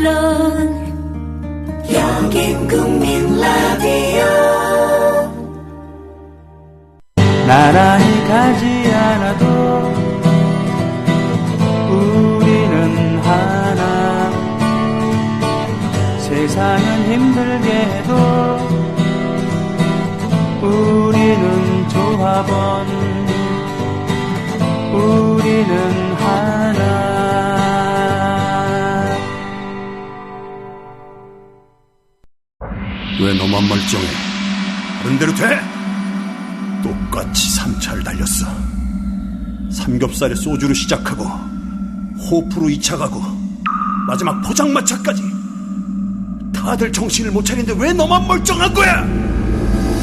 물론 여긴 국민 라디오. 나란히 가지 않아도 우리는 하나. 세상은 힘들게 해도 우리는 조합원. 우리는 하나. 왜 너만 멀쩡해? 다른 대로 돼? 똑같이 3차를 달렸어. 삼겹살에 소주로 시작하고 호프로 2차 가고 마지막 포장마차까지. 다들 정신을 못 차리는데 왜 너만 멀쩡한 거야?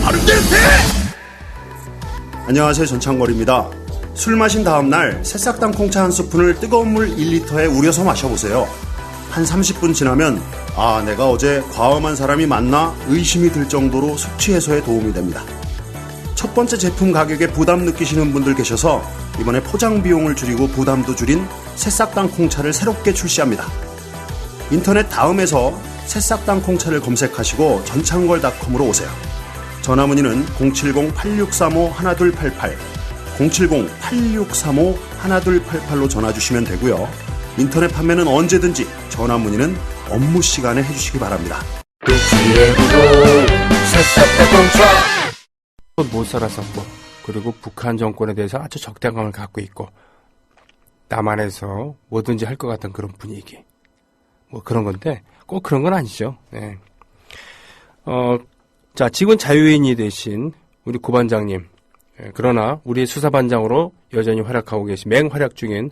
다른 대로 돼! 안녕하세요, 전창걸입니다. 술 마신 다음날 새싹당 콩차 한 스푼을 뜨거운 물 1리터에 우려서 마셔보세요. 한 30분 지나면 내가 어제 과음한 사람이 맞나 의심이 들 정도로 숙취 해소에 도움이 됩니다. 첫 번째 제품 가격에 부담 느끼시는 분들 계셔서 이번에 포장 비용을 줄이고 부담도 줄인 새싹당 콩차를 새롭게 출시합니다. 인터넷 다음에서 새싹당 콩차를 검색하시고 전창걸닷컴으로 오세요. 전화문의는 070-8635-1288 070-8635-1288로 전화주시면 되고요. 인터넷 판매는 언제든지 전화 문의는 업무 시간에 해주시기 바랍니다. 못 살았었고, 그리고 북한 정권에 대해서 아주 적대감을 갖고 있고, 남한에서 뭐든지 할 것 같은 그런 분위기. 뭐 그런 건데, 꼭 그런 건 아니죠. 네. 자, 지금 자유인이 되신 우리 고반장님. 그러나 우리 수사반장으로 여전히 활약하고 계신 맹활약 중인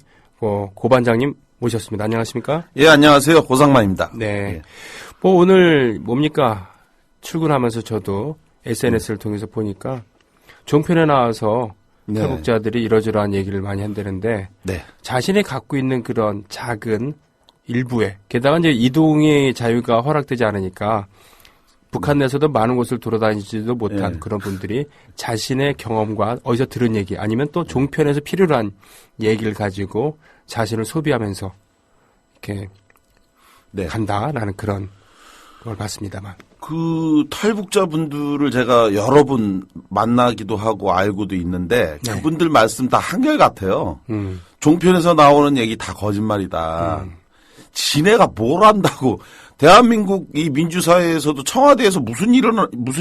고반장님 모셨습니다. 안녕하십니까? 예, 안녕하세요. 고상만입니다. 네. 예. 뭐 오늘 뭡니까? 출근하면서 저도 SNS를 통해서 보니까 종편에 나와서 네. 탈북자들이 이러저러한 얘기를 많이 한다는데 네. 자신이 갖고 있는 그런 작은 일부에 게다가 이제 이동의 자유가 허락되지 않으니까 북한 내에서도 많은 곳을 돌아다니지도 못한 네. 그런 분들이 자신의 경험과 어디서 들은 얘기 아니면 또 종편에서 필요로 한 얘기를 가지고 자신을 소비하면서 이렇게 네. 간다라는 그런 걸 봤습니다만. 그 탈북자분들을 제가 여러 분 만나기도 하고 알고도 있는데 네. 그분들 말씀 다 한결같아요. 종편에서 나오는 얘기 다 거짓말이다. 지네가 뭘 안다고. 대한민국 이 민주사회에서도 청와대에서 무슨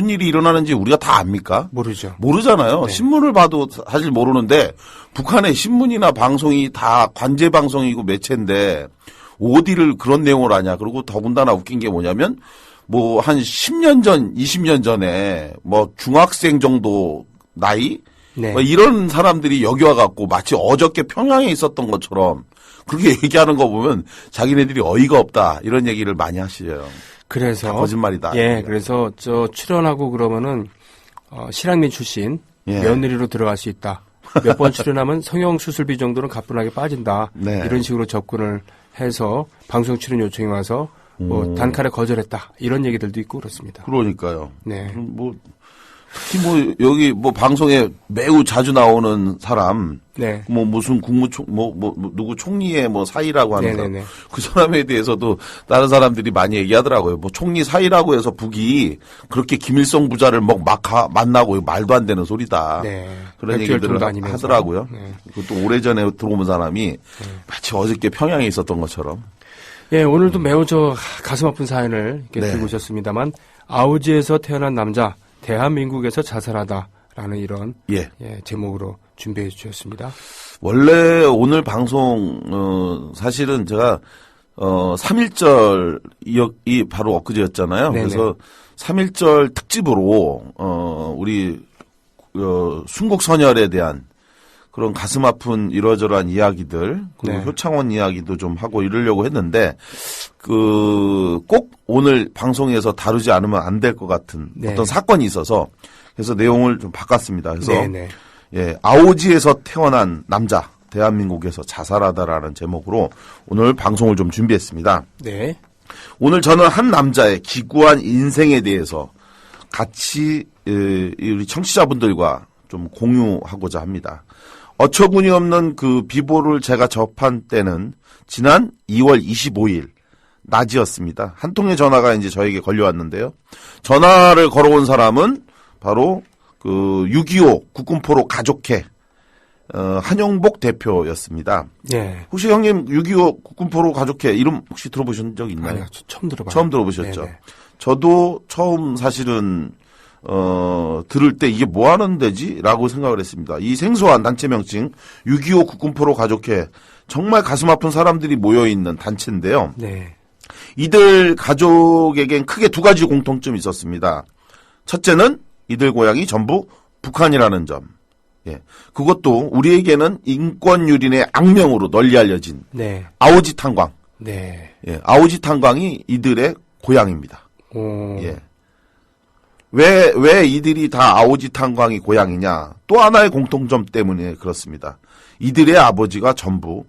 일이 일어나는지 우리가 다 압니까? 모르죠. 모르잖아요. 네. 신문을 봐도 사실 모르는데 북한의 신문이나 방송이 다 관제 방송이고 매체인데 어디를 그런 내용을 아냐. 그리고 더군다나 웃긴 게 뭐냐면 뭐 한 10년 전, 20년 전에 뭐 중학생 정도 나이 네. 뭐 이런 사람들이 여기 와갖고 마치 어저께 평양에 있었던 것처럼 그렇게 얘기하는 거 보면 자기네들이 어이가 없다 이런 얘기를 많이 하시죠. 그래서 다 거짓말이다. 예, 그래서 저 출연하고 그러면은 실향민 출신 예. 며느리로 들어갈 수 있다. 몇 번 출연하면 성형 수술비 정도는 가뿐하게 빠진다. 네. 이런 식으로 접근을 해서 방송 출연 요청이 와서 뭐 단칼에 거절했다. 이런 얘기들도 있고 그렇습니다. 그러니까요. 네. 뭐 특히 뭐 여기 뭐 방송에 매우 자주 나오는 사람 네. 뭐 무슨 국무총 누구 총리의 뭐 사이라고 하는 사람 네네네. 그 사람에 대해서도 다른 사람들이 많이 얘기하더라고요. 뭐 총리 사이라고 해서 북이 그렇게 김일성 부자를 만나고 말도 안 되는 소리다. 네. 그런 백주열 얘기들을 돌아다니면서. 하더라고요. 네. 그것도 오래전에 들어온 사람이 마치 어저께 평양에 있었던 것처럼. 예, 오늘도 매우 가슴 아픈 사연을 이렇게 네. 들고 오셨습니다만 아우지에서 태어난 남자 대한민국에서 자살하다라는 이런 예. 제목으로 준비해 주셨습니다. 원래 오늘 방송 사실은 제가 3.1절이 바로 엊그제였잖아요. 네네. 그래서 3.1절 특집으로 우리 순국 선열에 대한 그런 가슴 아픈 이러저러한 이야기들 그리고 네. 효창원 이야기도 좀 하고 이러려고 했는데 꼭 오늘 방송에서 다루지 않으면 안 될 것 같은 네. 어떤 사건이 있어서 그래서 내용을 좀 바꿨습니다. 그래서 네네. 예, 아오지에서 태어난 남자 대한민국에서 자살하다라는 제목으로 오늘 방송을 좀 준비했습니다. 네. 오늘 저는 한 남자의 기구한 인생에 대해서 같이 우리 청취자분들과 좀 공유하고자 합니다. 어처구니 없는 그 비보를 제가 접한 때는 지난 2월 25일 낮이었습니다. 한 통의 전화가 이제 저에게 걸려왔는데요. 전화를 걸어온 사람은 바로 그 6.25 국군포로 가족회 한용복 대표였습니다. 네. 혹시 형님 6.25 국군포로 가족회 이름 혹시 들어보신 적 있나요? 아니요, 처음 들어봐요. 처음 들어보셨죠? 네네. 저도 처음 사실은 들을 때 이게 뭐 하는 데지? 라고 생각을 했습니다. 이 생소한 단체 명칭 6.25 국군포로 가족회 정말 가슴 아픈 사람들이 모여있는 단체인데요. 네. 이들 가족에겐 크게 두 가지 공통점이 있었습니다. 첫째는 이들 고향이 전부 북한이라는 점. 예. 그것도 우리에게는 인권유린의 악명으로 널리 알려진 네. 아오지 탄광. 네. 예. 아오지 탄광이 이들의 고향입니다. 오. 예. 왜 이들이 다 아오지 탄광이 고향이냐? 또 하나의 공통점 때문에 그렇습니다. 이들의 아버지가 전부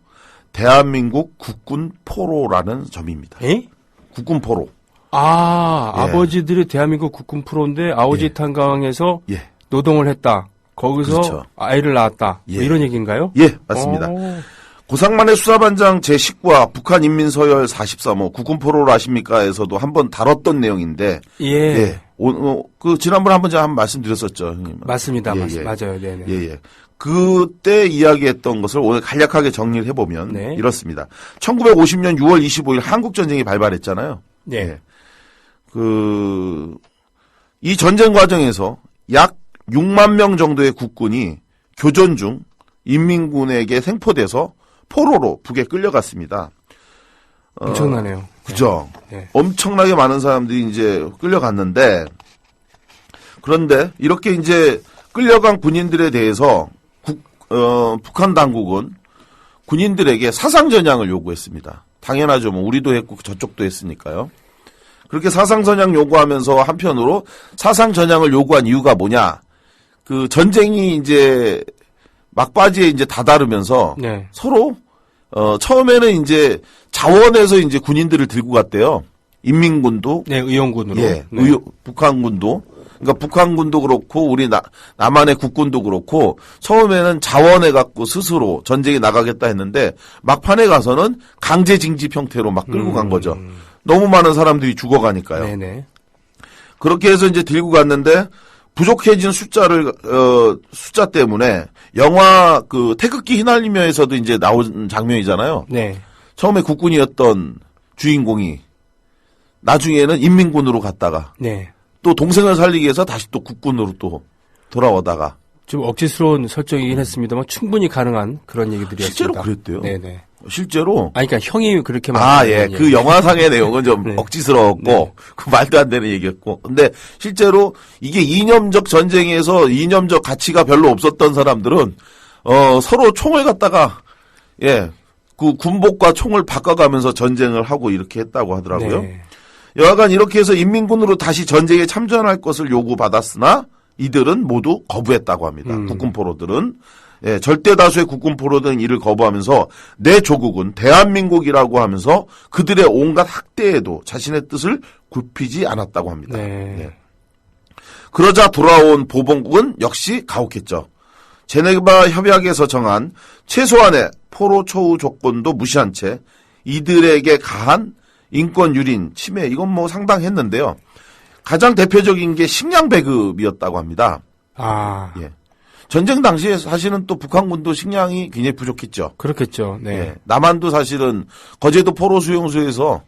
대한민국 국군 포로라는 점입니다. 에? 국군 포로. 아, 예. 아버지들이 대한민국 국군 프로인데 아오지 예. 탄광에서 예. 노동을 했다. 거기서 그렇죠. 아이를 낳았다. 예. 뭐 이런 얘기인가요? 예, 맞습니다. 오. 고상만의 수사반장 제19화 북한인민서열 43호 국군포로를 아십니까?에서도 한번 다뤘던 내용인데, 예. 그 지난번에 한번 제가 말씀드렸었죠, 형님. 맞습니다. 예, 예. 맞아요. 네네. 예. 그때 이야기했던 것을 오늘 간략하게 정리를 해보면 네. 이렇습니다. 1950년 6월 25일 한국전쟁이 발발했잖아요. 네. 예. 이 전쟁 과정에서 약 6만 명 정도의 국군이 교전 중 인민군에게 생포돼서 포로로 북에 끌려갔습니다. 엄청나네요. 그죠? 네. 엄청나게 많은 사람들이 이제 끌려갔는데, 그런데 이렇게 이제 끌려간 군인들에 대해서 북한 당국은 군인들에게 사상전향을 요구했습니다. 당연하죠. 뭐 우리도 했고 저쪽도 했으니까요. 그렇게 사상전향 요구하면서 한편으로 사상전향을 요구한 이유가 뭐냐? 그 전쟁이 이제 막바지에 이제 다다르면서 네. 서로 처음에는 이제 자원에서 이제 군인들을 들고 갔대요. 인민군도 네, 의용군으로. 예, 네. 북한군도. 그러니까 북한군도 그렇고 우리 남한의 국군도 그렇고 처음에는 자원해 갖고 스스로 전쟁에 나가겠다 했는데 막판에 가서는 강제 징집 형태로 막 끌고 간 거죠. 너무 많은 사람들이 죽어가니까요. 네네. 그렇게 해서 이제 들고 갔는데 부족해진 숫자 때문에 영화 그 태극기 휘날리며에서도 이제 나온 장면이잖아요. 네. 처음에 국군이었던 주인공이 나중에는 인민군으로 갔다가 네. 또 동생을 살리기 위해서 다시 또 국군으로 또 돌아오다가 좀 억지스러운 설정이긴 했습니다만 충분히 가능한 그런 얘기들이었습니다. 실제로 그랬대요. 네네. 실제로 아니, 그러니까 형이 그렇게 예. 그 영화상의 내용은 좀 네. 억지스러웠고, 네. 그 말도 안 되는 얘기였고. 근데 실제로 이게 이념적 전쟁에서 이념적 가치가 별로 없었던 사람들은, 서로 총을 갖다가, 예, 그 군복과 총을 바꿔가면서 전쟁을 하고 이렇게 했다고 하더라고요. 네. 여하간 이렇게 해서 인민군으로 다시 전쟁에 참전할 것을 요구받았으나, 이들은 모두 거부했다고 합니다. 국군포로들은. 예, 절대 다수의 국군포로들은 이를 거부하면서 내 조국은 대한민국이라고 하면서 그들의 온갖 학대에도 자신의 뜻을 굽히지 않았다고 합니다. 네. 예. 그러자 돌아온 보복국은 역시 가혹했죠. 제네바 협약에서 정한 최소한의 포로 처우 조건도 무시한 채 이들에게 가한 인권 유린 침해 이건 뭐 상당했는데요. 가장 대표적인 게 식량 배급이었다고 합니다. 아. 예. 전쟁 당시에 사실은 또 북한군도 식량이 굉장히 부족했죠. 그렇겠죠. 네. 예. 남한도 사실은 거제도 포로 수용소에서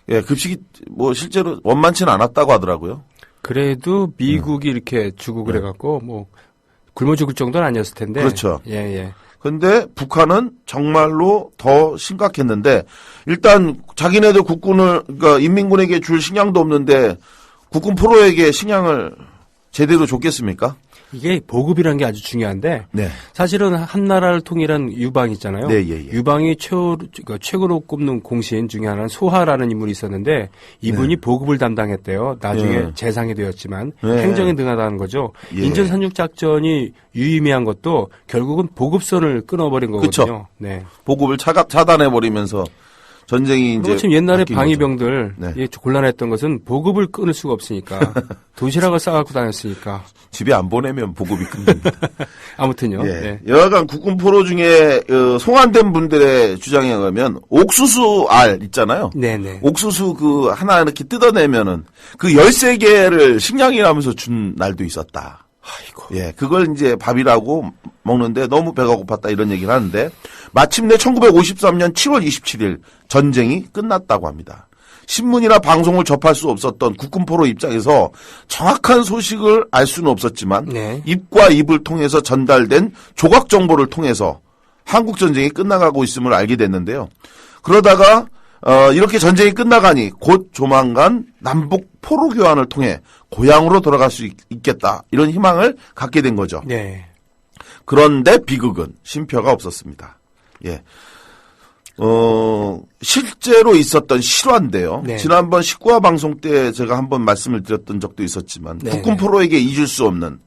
예, 급식이 뭐 실제로 원만치는 않았다고 하더라고요. 그래도 미국이 이렇게 주고 그래갖고 뭐 굶어 죽을 정도는 아니었을 텐데. 그렇죠. 예, 예. 근데 북한은 정말로 더 심각했는데 일단 자기네들 국군을 그러니까 인민군에게 줄 식량도 없는데 국군 포로에게 식량을 제대로 줬겠습니까? 이게 보급이라는 게 아주 중요한데 네. 사실은 한 나라를 통일한 유방 있잖아요. 네, 예, 예. 유방이 최고로 꼽는 공신 중에 하나는 소하라는 인물이 있었는데 이분이 보급을 담당했대요. 나중에 네. 재상이 되었지만 네. 행정에 등하다는 거죠. 예. 인천 상륙 작전이 유의미한 것도 결국은 보급선을 끊어버린 거거든요. 그쵸. 네. 보급을 차단해버리면서 전쟁이 이제 지금 옛날에 바뀐 방위병들 네. 예, 곤란했던 것은 보급을 끊을 수가 없으니까 도시락을 싸갖고 다녔으니까 집에 안 보내면 보급이 끊깁니다. 아무튼요. 예. 네. 여하간 국군 포로 중에 송환된 분들의 주장에 의하면 옥수수 알 있잖아요. 네네. 옥수수 그 하나 이렇게 뜯어내면은 그 13개를 식량이라면서 준 날도 있었다. 아이고. 예, 그걸 이제 밥이라고 먹는데 너무 배가 고팠다 이런 얘기를 하는데 마침내 1953년 7월 27일 전쟁이 끝났다고 합니다. 신문이나 방송을 접할 수 없었던 국군포로 입장에서 정확한 소식을 알 수는 없었지만 네. 입과 입을 통해서 전달된 조각 정보를 통해서 한국 전쟁이 끝나가고 있음을 알게 됐는데요. 그러다가 이렇게 전쟁이 끝나가니 곧 조만간 남북 포로 교환을 통해 고향으로 돌아갈 수 있겠다 이런 희망을 갖게 된 거죠. 네. 그런데 비극은 쉼표가 없었습니다. 예. 실제로 있었던 실화인데요. 네. 지난번 19화 방송 때 제가 한번 말씀을 드렸던 적도 있었지만 네. 국군 포로에게 잊을 수 없는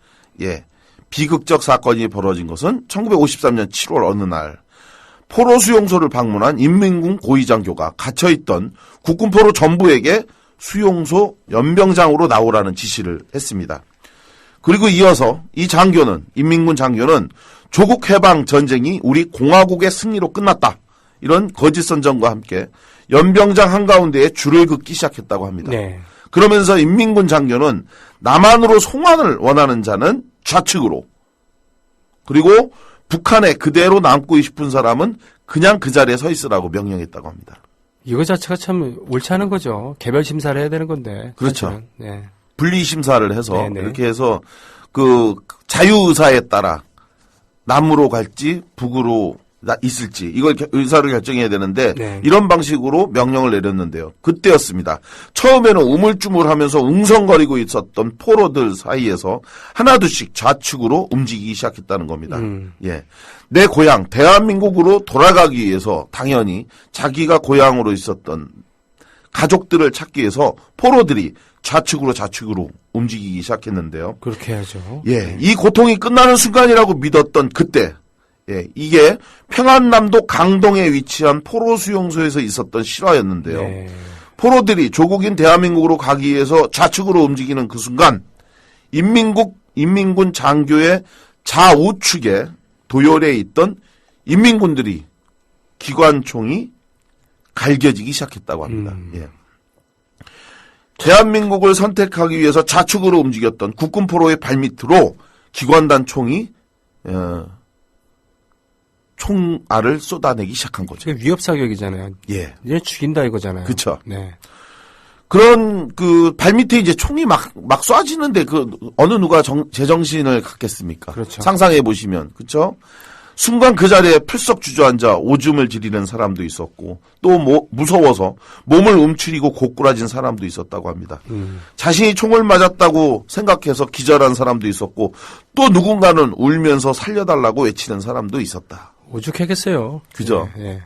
비극적 사건이 벌어진 것은 1953년 7월 어느 날 포로 수용소를 방문한 인민군 고위장교가 갇혀있던 국군 포로 전부에게 수용소 연병장으로 나오라는 지시를 했습니다. 그리고 이어서 이 장교는 인민군 장교는 조국 해방 전쟁이 우리 공화국의 승리로 끝났다. 이런 거짓 선전과 함께 연병장 한가운데에 줄을 긋기 시작했다고 합니다. 네. 그러면서 인민군 장교는 남한으로 송환을 원하는 자는 좌측으로 그리고 북한에 그대로 남고 싶은 사람은 그냥 그 자리에 서 있으라고 명령했다고 합니다. 이거 자체가 참 옳지 않은 거죠. 개별 심사를 해야 되는 건데. 그렇죠. 사실은. 네. 분리 심사를 해서 네네. 이렇게 해서 그 자유 의사에 따라 남으로 갈지 북으로 있을지 이걸 의사를 결정해야 되는데 네. 이런 방식으로 명령을 내렸는데요. 그때였습니다. 처음에는 우물쭈물하면서 웅성거리고 있었던 포로들 사이에서 하나둘씩 좌측으로 움직이기 시작했다는 겁니다. 예, 내 고향 대한민국으로 돌아가기 위해서 당연히 자기가 고향으로 있었던 가족들을 찾기 위해서 포로들이 좌측으로 움직이기 시작했는데요. 그렇게 해야죠. 예, 이 고통이 끝나는 순간이라고 믿었던 그때, 이게 평안남도 강동에 위치한 포로 수용소에서 있었던 실화였는데요. 네. 포로들이 조국인 대한민국으로 가기 위해서 좌측으로 움직이는 그 순간, 인민군 장교의 좌우측에 도열에 있던 인민군들이 기관총이 갈겨지기 시작했다고 합니다. 예. 대한민국을 선택하기 위해서 좌측으로 움직였던 국군포로의 발밑으로 기관단 총이 총알을 쏟아내기 시작한 거죠. 이게 위협 사격이잖아요. 예. 이제 죽인다 이거잖아요. 그쵸. 네. 그런 그 발밑에 이제 총이 막 쏴지는데 그 어느 누가 제정신을 갖겠습니까? 그렇죠. 상상해 보시면 그렇죠. 순간 그 자리에 풀썩 주저앉아 오줌을 지리는 사람도 있었고 또 무서워서 몸을 움츠리고 고꾸라진 사람도 있었다고 합니다. 자신이 총을 맞았다고 생각해서 기절한 사람도 있었고 또 누군가는 울면서 살려달라고 외치는 사람도 있었다. 오죽했겠어요. 그죠? 네, 네.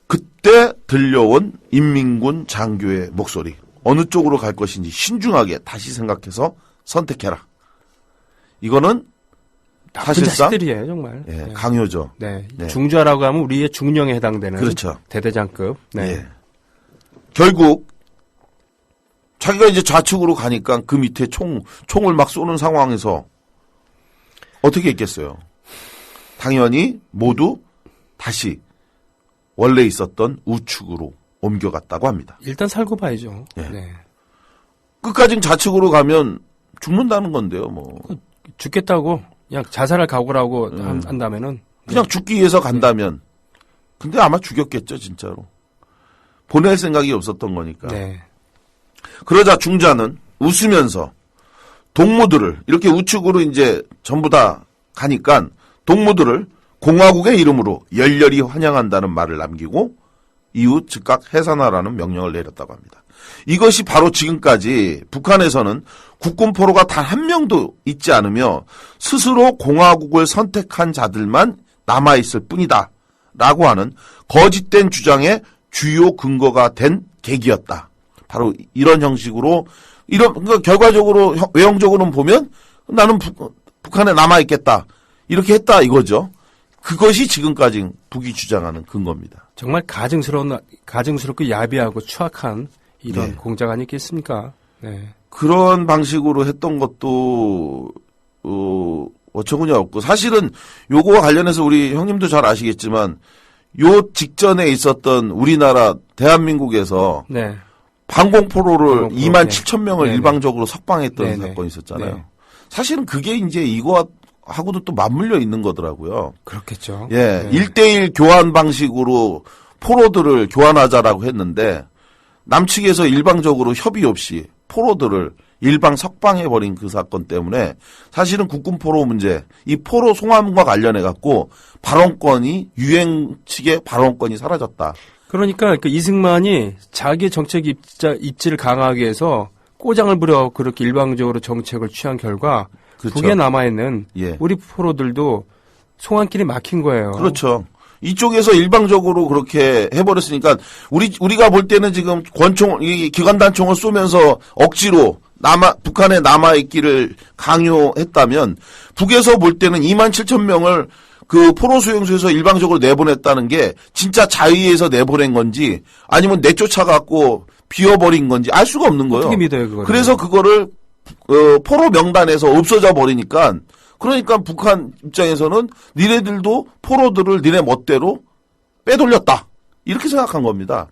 그때 들려온 인민군 장교의 목소리. 어느 쪽으로 갈 것인지 신중하게 다시 생각해서 선택해라. 이거는 나쁜 사실상 자식들이에요, 정말. 예, 네. 강요죠. 네. 네. 중좌라고 하면 우리의 중령에 해당되는 그렇죠. 대대장급. 네. 예. 결국 자기가 이제 좌측으로 가니까 그 밑에 총을 막 쏘는 상황에서 어떻게 했겠어요? 당연히 모두 다시 원래 있었던 우측으로 옮겨갔다고 합니다. 일단 살고 봐야죠. 예. 네. 끝까지는 좌측으로 가면 죽는다는 건데요, 뭐. 죽겠다고 그냥 자살할 각오라고 한다면은 그냥 죽기 위해서 간다면. 근데 아마 죽였겠죠, 진짜로. 보낼 생각이 없었던 거니까. 네. 그러자 중자는 웃으면서 동무들을 이렇게 우측으로 이제 전부 다 가니까 동무들을 공화국의 이름으로 열렬히 환영한다는 말을 남기고 이후 즉각 해산하라는 명령을 내렸다고 합니다. 이것이 바로 지금까지 북한에서는 국군포로가 단 한 명도 있지 않으며 스스로 공화국을 선택한 자들만 남아있을 뿐이다 라고 하는 거짓된 주장의 주요 근거가 된 계기였다. 바로 이런 형식으로 그러니까 결과적으로 외형적으로는 보면 나는 북한에 남아있겠다 이렇게 했다 이거죠. 그것이 지금까지 북이 주장하는 근거입니다. 정말 가증스럽고 야비하고 추악한 이런 네. 공작 아니겠습니까? 네. 그런 방식으로 했던 것도 어처구니 없고 사실은 요거와 관련해서 우리 형님도 잘 아시겠지만 요 직전에 있었던 우리나라 대한민국에서 네. 방공포로를 방공포로, 2만 네. 7천 명을 네네. 일방적으로 석방했던 네네. 사건이 있었잖아요. 네. 사실은 그게 이제 이거하고도 또 맞물려 있는 거더라고요. 그렇겠죠. 예, 네. 1대1 교환 방식으로 포로들을 교환하자라고 했는데 남측에서 일방적으로 협의 없이 포로들을 일방 석방해버린 그 사건 때문에 사실은 국군 포로 문제, 이 포로 송환과 관련해 갖고 발언권이 유행 측의 발언권이 사라졌다. 그러니까 그 이승만이 자기 정책 입지를 강화하기 위해서 꼬장을 부려 그렇게 일방적으로 정책을 취한 결과 그렇죠. 북에 남아있는 예. 우리 포로들도 송환길이 막힌 거예요. 그렇죠. 이쪽에서 일방적으로 그렇게 해버렸으니까 우리가 볼 때는 지금 이 기관단총을 쏘면서 억지로 북한에 남아있기를 강요했다면 북에서 볼 때는 2만 7천 명을 그 포로 수용소에서 일방적으로 내보냈다는 게 진짜 자의에서 내보낸 건지 아니면 내쫓아갖고 비워버린 건지 알 수가 없는 거예요. 어떻게 믿어요, 그거를? 그래서 그거를 포로 명단에서 없어져 버리니까 그러니까 북한 입장에서는 니네들도 포로들을 니네 멋대로 빼돌렸다. 이렇게 생각한 겁니다.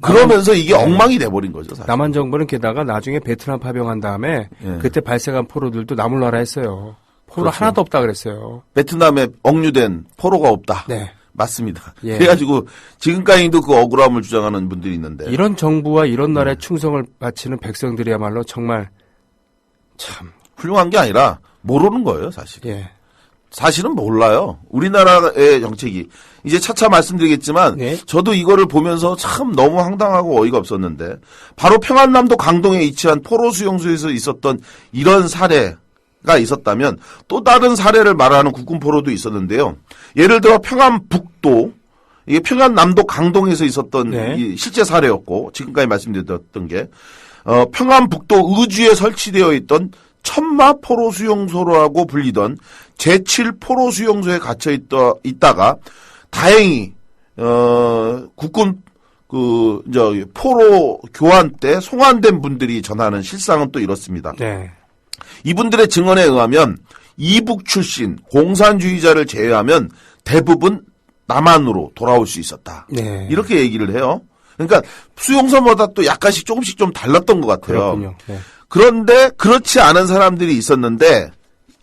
그러면서 이게 네. 엉망이 돼버린 거죠. 사실. 남한 정부는 게다가 나중에 베트남 파병한 다음에 예. 그때 발생한 포로들도 나몰라라 했어요. 포로 그렇죠. 하나도 없다 그랬어요. 베트남에 억류된 포로가 없다. 네. 맞습니다. 예. 그래가지고 지금까지도 그 억울함을 주장하는 분들이 있는데 이런 정부와 이런 나라에 충성을 바치는 백성들이야말로 정말 참 훌륭한 게 아니라 모르는 거예요, 사실. 예. 사실은 몰라요. 우리나라의 정책이. 이제 차차 말씀드리겠지만 네. 저도 이거를 보면서 참 너무 황당하고 어이가 없었는데 바로 평안남도 강동에 위치한 포로 수용소에서 있었던 이런 사례가 있었다면 또 다른 사례를 말하는 국군 포로도 있었는데요. 예를 들어 평안북도 이게 평안남도 강동에서 있었던 네. 이 실제 사례였고 지금까지 말씀드렸던 게 평안북도 의주에 설치되어 있던 천마 포로 수용소라고 불리던 제7 포로 수용소에 갇혀 있다가 다행히 국군 포로 교환 때 송환된 분들이 전하는 실상은 또 이렇습니다. 네. 이분들의 증언에 의하면 이북 출신 공산주의자를 제외하면 대부분 남한으로 돌아올 수 있었다. 네. 이렇게 얘기를 해요. 그러니까 수용소마다 또 약간씩 조금씩 좀 달랐던 것 같아요. 그렇군요. 네. 그런데 그렇지 않은 사람들이 있었는데,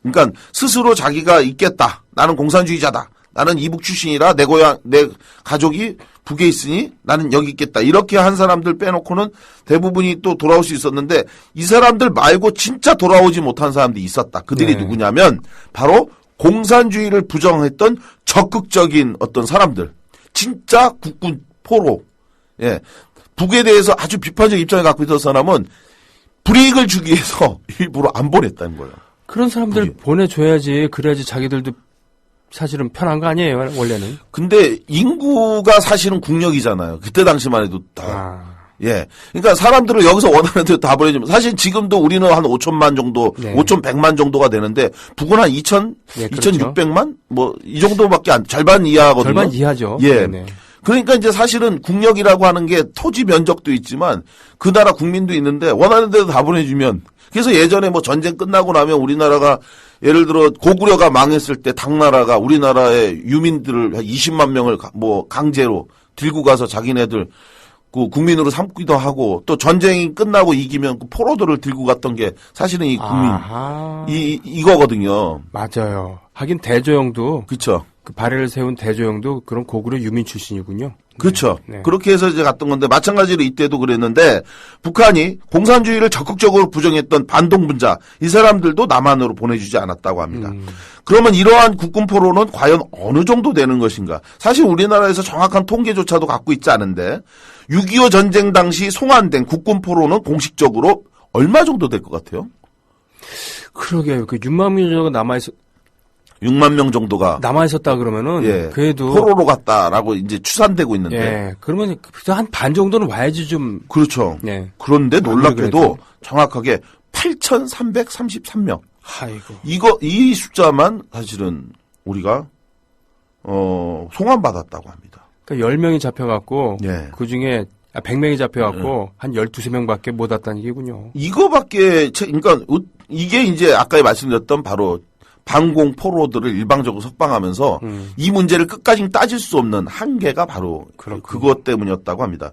그러니까 스스로 자기가 있겠다. 나는 공산주의자다. 나는 이북 출신이라 내 고향, 내 가족이 북에 있으니 나는 여기 있겠다. 이렇게 한 사람들 빼놓고는 대부분이 또 돌아올 수 있었는데 이 사람들 말고 진짜 돌아오지 못한 사람들이 있었다. 그들이 네. 누구냐면 바로 공산주의를 부정했던 적극적인 어떤 사람들. 진짜 국군 포로. 예. 북에 대해서 아주 비판적 입장을 갖고 있던 사람은 불이익을 주기 위해서 일부러 안 보냈다는 거예요. 그런 사람들 보내줘야지. 그래야지 자기들도 사실은 편한 거 아니에요, 원래는. 근데 인구가 사실은 국력이잖아요. 그때 당시만 해도 다. 아, 예. 그러니까 사람들을 여기서 원하는 대로 다 보내주면 사실 지금도 우리는 한 5천만 정도, 네. 5,100만 정도가 되는데 북은 한 2천, 네, 그렇죠. 2,600만? 뭐 이 정도밖에 절반 이하거든요. 절반 이하죠. 예. 네네. 그러니까 이제 사실은 국력이라고 하는 게 토지 면적도 있지만 그 나라 국민도 있는데 원하는 대로 다 보내주면 그래서 예전에 뭐 전쟁 끝나고 나면 우리나라가 예를 들어 고구려가 망했을 때 당나라가 우리나라의 유민들을 한 20만 명을 뭐 강제로 들고 가서 자기네들 그 국민으로 삼기도 하고 또 전쟁이 끝나고 이기면 그 포로들을 들고 갔던 게 사실은 이 국민 아하. 이거거든요. 맞아요. 하긴 대조영도 그렇죠. 그 발해를 세운 대조영도 그런 고구려 유민 출신이군요. 그렇죠. 네. 그렇게 해서 이제 갔던 건데 마찬가지로 이때도 그랬는데 북한이 공산주의를 적극적으로 부정했던 반동분자 이 사람들도 남한으로 보내주지 않았다고 합니다. 그러면 이러한 국군 포로는 과연 어느 정도 되는 것인가? 사실 우리나라에서 정확한 통계조차도 갖고 있지 않은데 6.25 전쟁 당시 송환된 국군 포로는 공식적으로 얼마 정도 될 것 같아요? 그러게요. 그 6만 명 정도가 6만 명 정도가 남아있었다 그러면은 예, 그래도 포로로 갔다라고 이제 추산되고 있는데 예, 그러면 한 반 정도는 와야지 좀 그렇죠. 예. 그런데 놀랍게도 그래도. 정확하게 8,333명. 아이고. 이 숫자만 사실은 우리가 송환받았다고 합니다. 그러니까 10명이 잡혀갖고 예. 그중에 100명이 잡혀갖고 한 12~3명밖에 못 왔다는 얘기군요. 이거밖에 그러니까 이게 이제 아까 말씀드렸던 바로 방공 포로들을 일방적으로 석방하면서 이 문제를 끝까지 따질 수 없는 한계가 바로 그것 때문이었다고 합니다.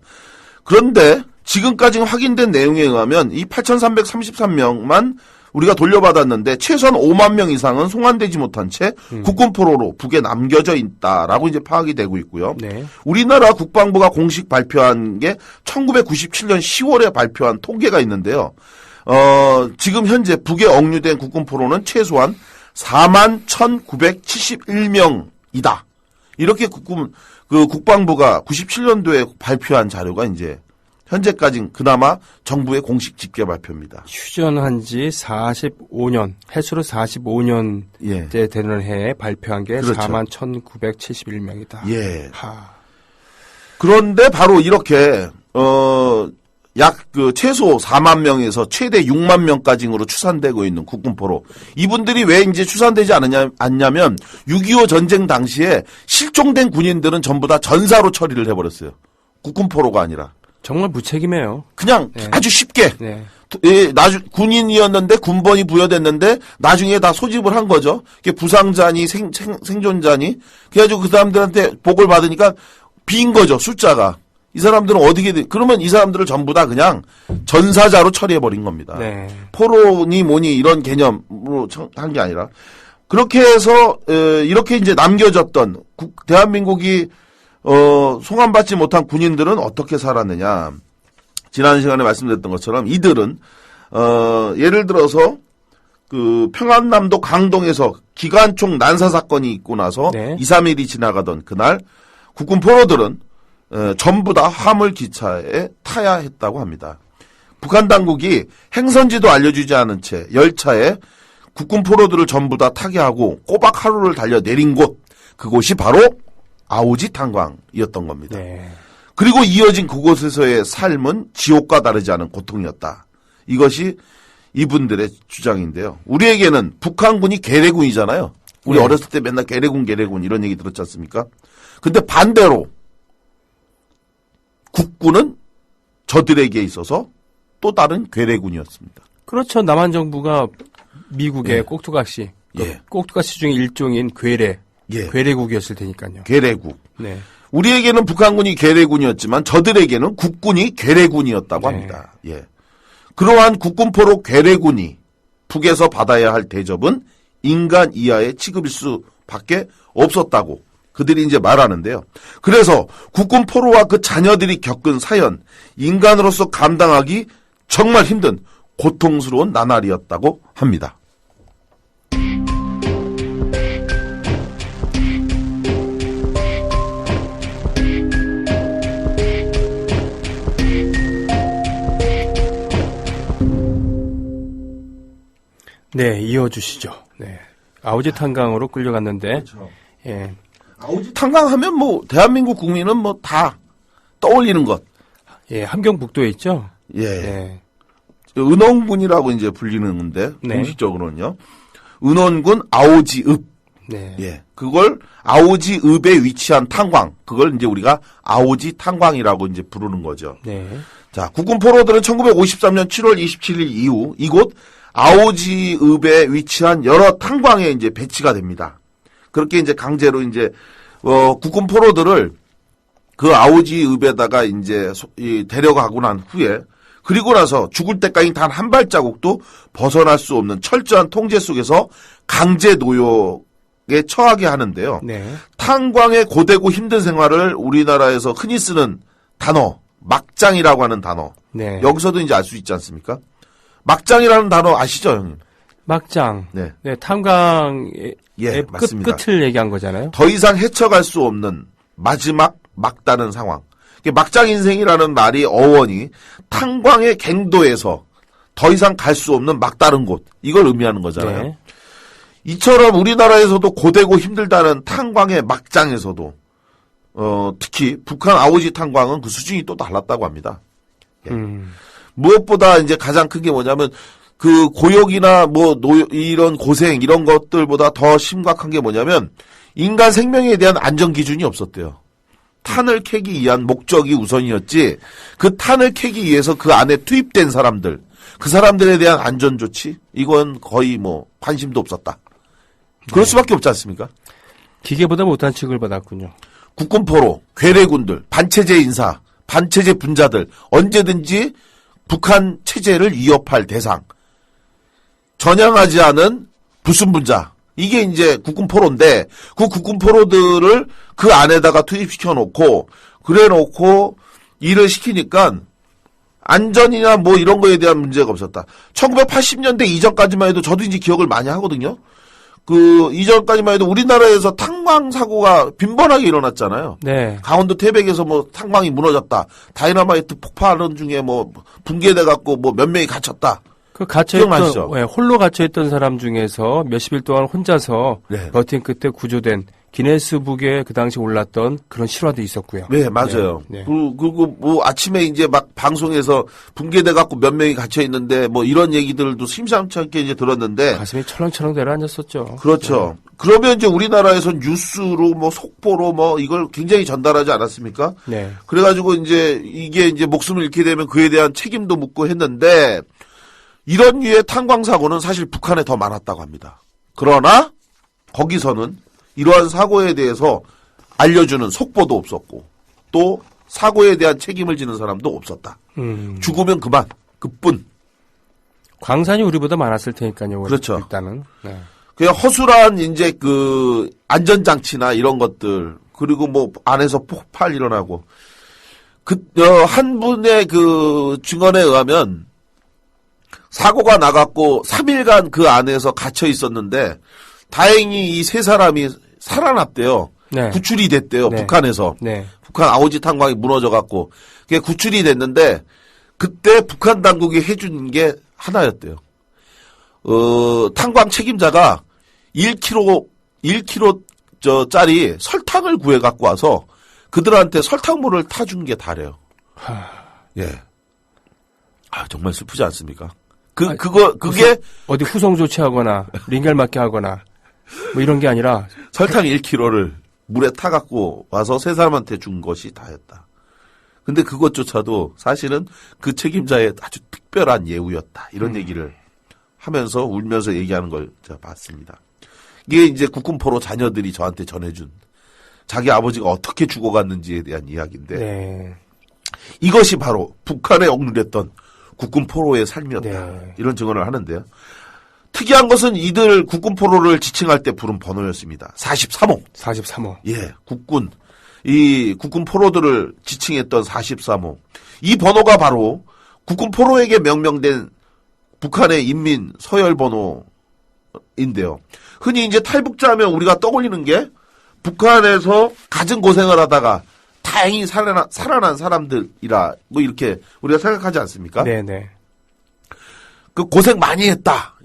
그런데 지금까지 확인된 내용에 의하면 이 8,333명만 우리가 돌려받았는데 최소한 5만 명 이상은 송환되지 못한 채 국군 포로로 북에 남겨져 있다라고 이제 파악이 되고 있고요. 네. 우리나라 국방부가 공식 발표한 게 1997년 10월에 발표한 통계가 있는데요. 지금 현재 북에 억류된 국군 포로는 최소한 41,971명이다. 이렇게 국방부가 97년도에 발표한 자료가 이제 현재까지 그나마 정부의 공식 집계 발표입니다. 휴전한 지 45년, 해수로 45년째 예. 되는 해에 발표한 게 그렇죠. 41,971명이다. 예. 그런데 바로 이렇게 최소 4만 명에서 최대 6만 명까지로 추산되고 있는 국군포로 이분들이 왜 이제 추산되지 않냐면 6.25 전쟁 당시에 실종된 군인들은 전부 다 전사로 처리를 해버렸어요. 국군포로가 아니라. 정말 무책임해요. 그냥 네. 아주 쉽게 네. 군인이었는데 군번이 부여됐는데 나중에 다 소집을 한 거죠. 부상자니 생존자니 그래가지고 그 사람들한테 복을 받으니까 빈 거죠. 숫자가. 이 사람들은 어디게 그러면 이 사람들을 전부 다 그냥 전사자로 처리해버린 겁니다. 네. 포로니 뭐니 이런 개념으로 한 게 아니라 그렇게 해서 이렇게 이제 남겨졌던 대한민국이 송환받지 못한 군인들은 어떻게 살았느냐. 지난 시간에 말씀드렸던 것처럼 이들은 예를 들어서 평안남도 강동에서 기관총 난사 사건이 있고 나서 네. 2~3일이 지나가던 그날 국군 포로들은 전부 다 화물 기차에 타야 했다고 합니다. 북한 당국이 행선지도 알려주지 않은 채 열차에 국군 포로들을 전부 다 타게 하고 꼬박 하루를 달려 내린 그곳이 바로 아오지 탄광이었던 겁니다. 네. 그리고 이어진 그곳에서의 삶은 지옥과 다르지 않은 고통이었다. 이것이 이분들의 주장인데요. 우리에게는 북한군이 괴뢰군이잖아요. 우리 네. 어렸을 때 맨날 괴뢰군 이런 얘기 들었지 않습니까? 근데 반대로 국군은 저들에게 있어서 또 다른 괴뢰군이었습니다. 그렇죠. 남한 정부가 미국의 예. 꼭두각시, 예. 꼭두각시 중에 일종인 괴뢰, 예. 괴뢰국이었을 테니까요. 괴뢰국. 네. 우리에게는 북한군이 괴뢰군이었지만 저들에게는 국군이 괴뢰군이었다고 네. 합니다. 예. 그러한 국군포로 괴뢰군이 북에서 받아야 할 대접은 인간 이하의 취급일 수밖에 없었다고 그들이 이제 말하는데요. 그래서 국군 포로와 그 자녀들이 겪은 사연, 인간으로서 감당하기 정말 힘든 고통스러운 나날이었다고 합니다. 네, 이어주시죠. 네. 아오지 탄광으로 끌려갔는데, 그렇죠. 예. 아오지 탄광하면 뭐 대한민국 국민은 뭐 다 떠올리는 것. 예, 함경북도에 있죠? 예. 네. 은원군이라고 이제 불리는데 네. 공식적으로는요. 은원군 아오지읍. 네. 예. 그걸 아오지읍에 위치한 탄광. 그걸 이제 우리가 아오지 탄광이라고 이제 부르는 거죠. 네. 자, 국군 포로들은 1953년 7월 27일 이후 이곳 아오지읍에 위치한 여러 탄광에 이제 배치가 됩니다. 그렇게 이제 강제로 이제 국군 포로들을 그 아오지읍에다가 이제 데려가고 난 후에 그리고 나서 죽을 때까지 단 한 발자국도 벗어날 수 없는 철저한 통제 속에서 강제 노역에 처하게 하는데요. 네. 탄광의 고되고 힘든 생활을 우리나라에서 흔히 쓰는 단어 막장이라고 하는 단어. 네. 여기서도 이제 알 수 있지 않습니까? 막장이라는 단어 아시죠, 형님? 막장. 네. 네, 탄광의 예, 맞습니다. 끝을 얘기한 거잖아요. 더 이상 헤쳐갈 수 없는 마지막 막다른 상황. 막장 인생이라는 말이 어원이 탄광의 갱도에서 더 이상 갈 수 없는 막다른 곳. 이걸 의미하는 거잖아요. 네. 이처럼 우리나라에서도 고되고 힘들다는 탄광의 막장에서도 특히 북한 아오지 탄광은 그 수준이 또 달랐다고 합니다. 예. 무엇보다 이제 가장 큰 게 뭐냐면 그 고역이나 이런 고생 이런 것들보다 더 심각한 게 뭐냐면 인간 생명에 대한 안전 기준이 없었대요. 탄을 캐기 위한 목적이 우선이었지 그 탄을 캐기 위해서 그 안에 투입된 사람들 그 사람들에 대한 안전 조치 이건 거의 뭐 관심도 없었다. 그럴 수밖에 없지 않습니까? 기계보다 못한 취급을 받았군요. 국군 포로, 괴뢰군들, 반체제 인사, 반체제 분자들 언제든지 북한 체제를 위협할 대상. 전향하지 않은 불순분자. 이게 이제 국군 포로인데 그 국군 포로들을 그 안에다가 투입시켜 놓고 그래 놓고 일을 시키니까 안전이나 뭐 이런 거에 대한 문제가 없었다. 1980년대 이전까지만 해도 저도 이제 기억을 많이 하거든요. 그 이전까지만 해도 우리나라에서 탄광 사고가 빈번하게 일어났잖아요. 네. 강원도 태백에서 뭐 탄광이 무너졌다. 다이너마이트 폭발하는 중에 뭐 붕괴돼 갖고 뭐 몇 명이 갇혔다. 그 갇혀있던, 기억나시죠? 예, 홀로 갇혀있던 사람 중에서 몇십 일 동안 혼자서 네. 버틴 끝에 구조된 기네스북에 그 당시 올랐던 그런 실화도 있었고요. 네, 맞아요. 네. 그리고 뭐 아침에 이제 막 방송에서 붕괴돼 갖고 몇 명이 갇혀 있는데 뭐 이런 얘기들도 심상치 않게 이제 들었는데 가슴이 철렁철렁 내려앉았었죠. 그렇죠. 그러면 이제 우리나라에서 뉴스로 뭐 속보로 뭐 이걸 굉장히 전달하지 않았습니까? 네. 그래가지고 이제 이게 이제 목숨을 잃게 되면 그에 대한 책임도 묻고 했는데 이런 류의 탄광 사고는 사실 북한에 더 많았다고 합니다. 그러나 거기서는 이러한 사고에 대해서 알려주는 속보도 없었고 또 사고에 대한 책임을 지는 사람도 없었다. 죽으면 그만, 그뿐. 광산이 우리보다 많았을 테니까요. 그렇죠. 일단은. 네. 그냥 허술한 이제 그 안전장치나 이런 것들 그리고 뭐 안에서 폭발 일어나고 한 분의 그 증언에 의하면 사고가 나갔고 3일간 그 안에서 갇혀 있었는데 다행히 이 세 사람이 살아났대요. 네. 구출이 됐대요. 네. 북한에서. 네. 북한 아오지 탄광이 무너져 갖고 그게 구출이 됐는데 그때 북한 당국이 해준 게 하나였대요. 탄광 책임자가 1kg 짜리 설탕을 구해 갖고 와서 그들한테 설탕물을 타준 게 다래요. 예. 아, 정말 슬프지 않습니까? 그게 어디 후송 조치하거나 링겔 맞게 하거나 뭐 이런 게 아니라 설탕 1kg를 물에 타갖고 와서 세 사람한테 준 것이 다였다. 근데 그것조차도 사실은 그 책임자의 아주 특별한 예우였다. 이런 얘기를 하면서 울면서 얘기하는 걸 제가 봤습니다. 이게 이제 국군포로 자녀들이 저한테 전해준 자기 아버지가 어떻게 죽어갔는지에 대한 이야기인데 네. 이것이 바로 북한에 억눌렸던 국군포로의 삶이었다. 네. 이런 증언을 하는데요. 특이한 것은 이들 국군포로를 지칭할 때 부른 번호였습니다. 43호. 43호. 예, 이 국군포로들을 지칭했던 43호. 이 번호가 바로 국군포로에게 명명된 북한의 인민 서열 번호인데요. 흔히 이제 탈북자 하면 우리가 떠올리는 게 북한에서 갖은 고생을 하다가 다행히 살아난 사람들이라 뭐 이렇게 우리가 생각하지 않습니까? 네네. 그 고생 많이 했다.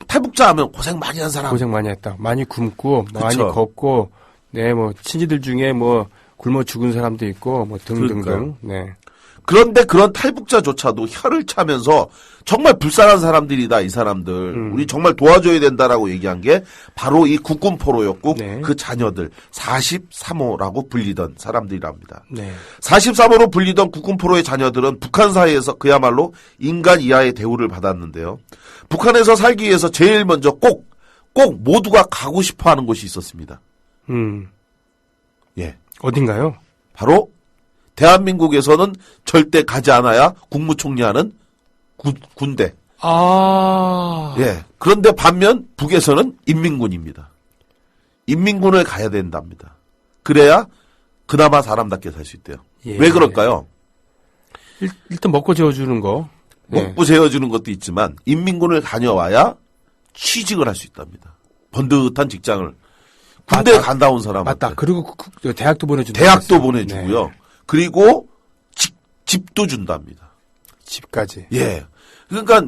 탈북자 하면 고생 많이 한 사람. 고생 많이 했다. 많이 굶고 많이 그쵸. 걷고 네 뭐 친지들 중에 뭐 굶어 죽은 사람도 있고 뭐 등등등. 그러니까요. 네. 그런데 그런 탈북자조차도 혀를 차면서 정말 불쌍한 사람들이다, 이 사람들. 우리 정말 도와줘야 된다라고 얘기한 게 바로 이 국군포로였고 네. 그 자녀들 43호라고 불리던 사람들이랍니다. 네. 43호로 불리던 국군포로의 자녀들은 북한 사회에서 그야말로 인간 이하의 대우를 받았는데요. 북한에서 살기 위해서 제일 먼저 꼭 모두가 가고 싶어 하는 곳이 있었습니다. 예. 어딘가요? 바로 대한민국에서는 절대 가지 않아야 국무총리 하는 군대. 아. 예. 그런데 반면 북에서는 인민군입니다. 인민군을 가야 된답니다. 그래야 그나마 사람답게 살 수 있대요. 예. 왜 그럴까요? 일단 먹고 재워주는 거. 네. 먹고 재워주는 것도 있지만 인민군을 다녀와야 취직을 할 수 있답니다. 번듯한 직장을. 군대에 맞다. 간다 온 사람한테. 맞다. 그리고 대학도 보내준다. 대학도 보내주고요. 네. 그리고 집도 준답니다. 집까지. 예. 그러니까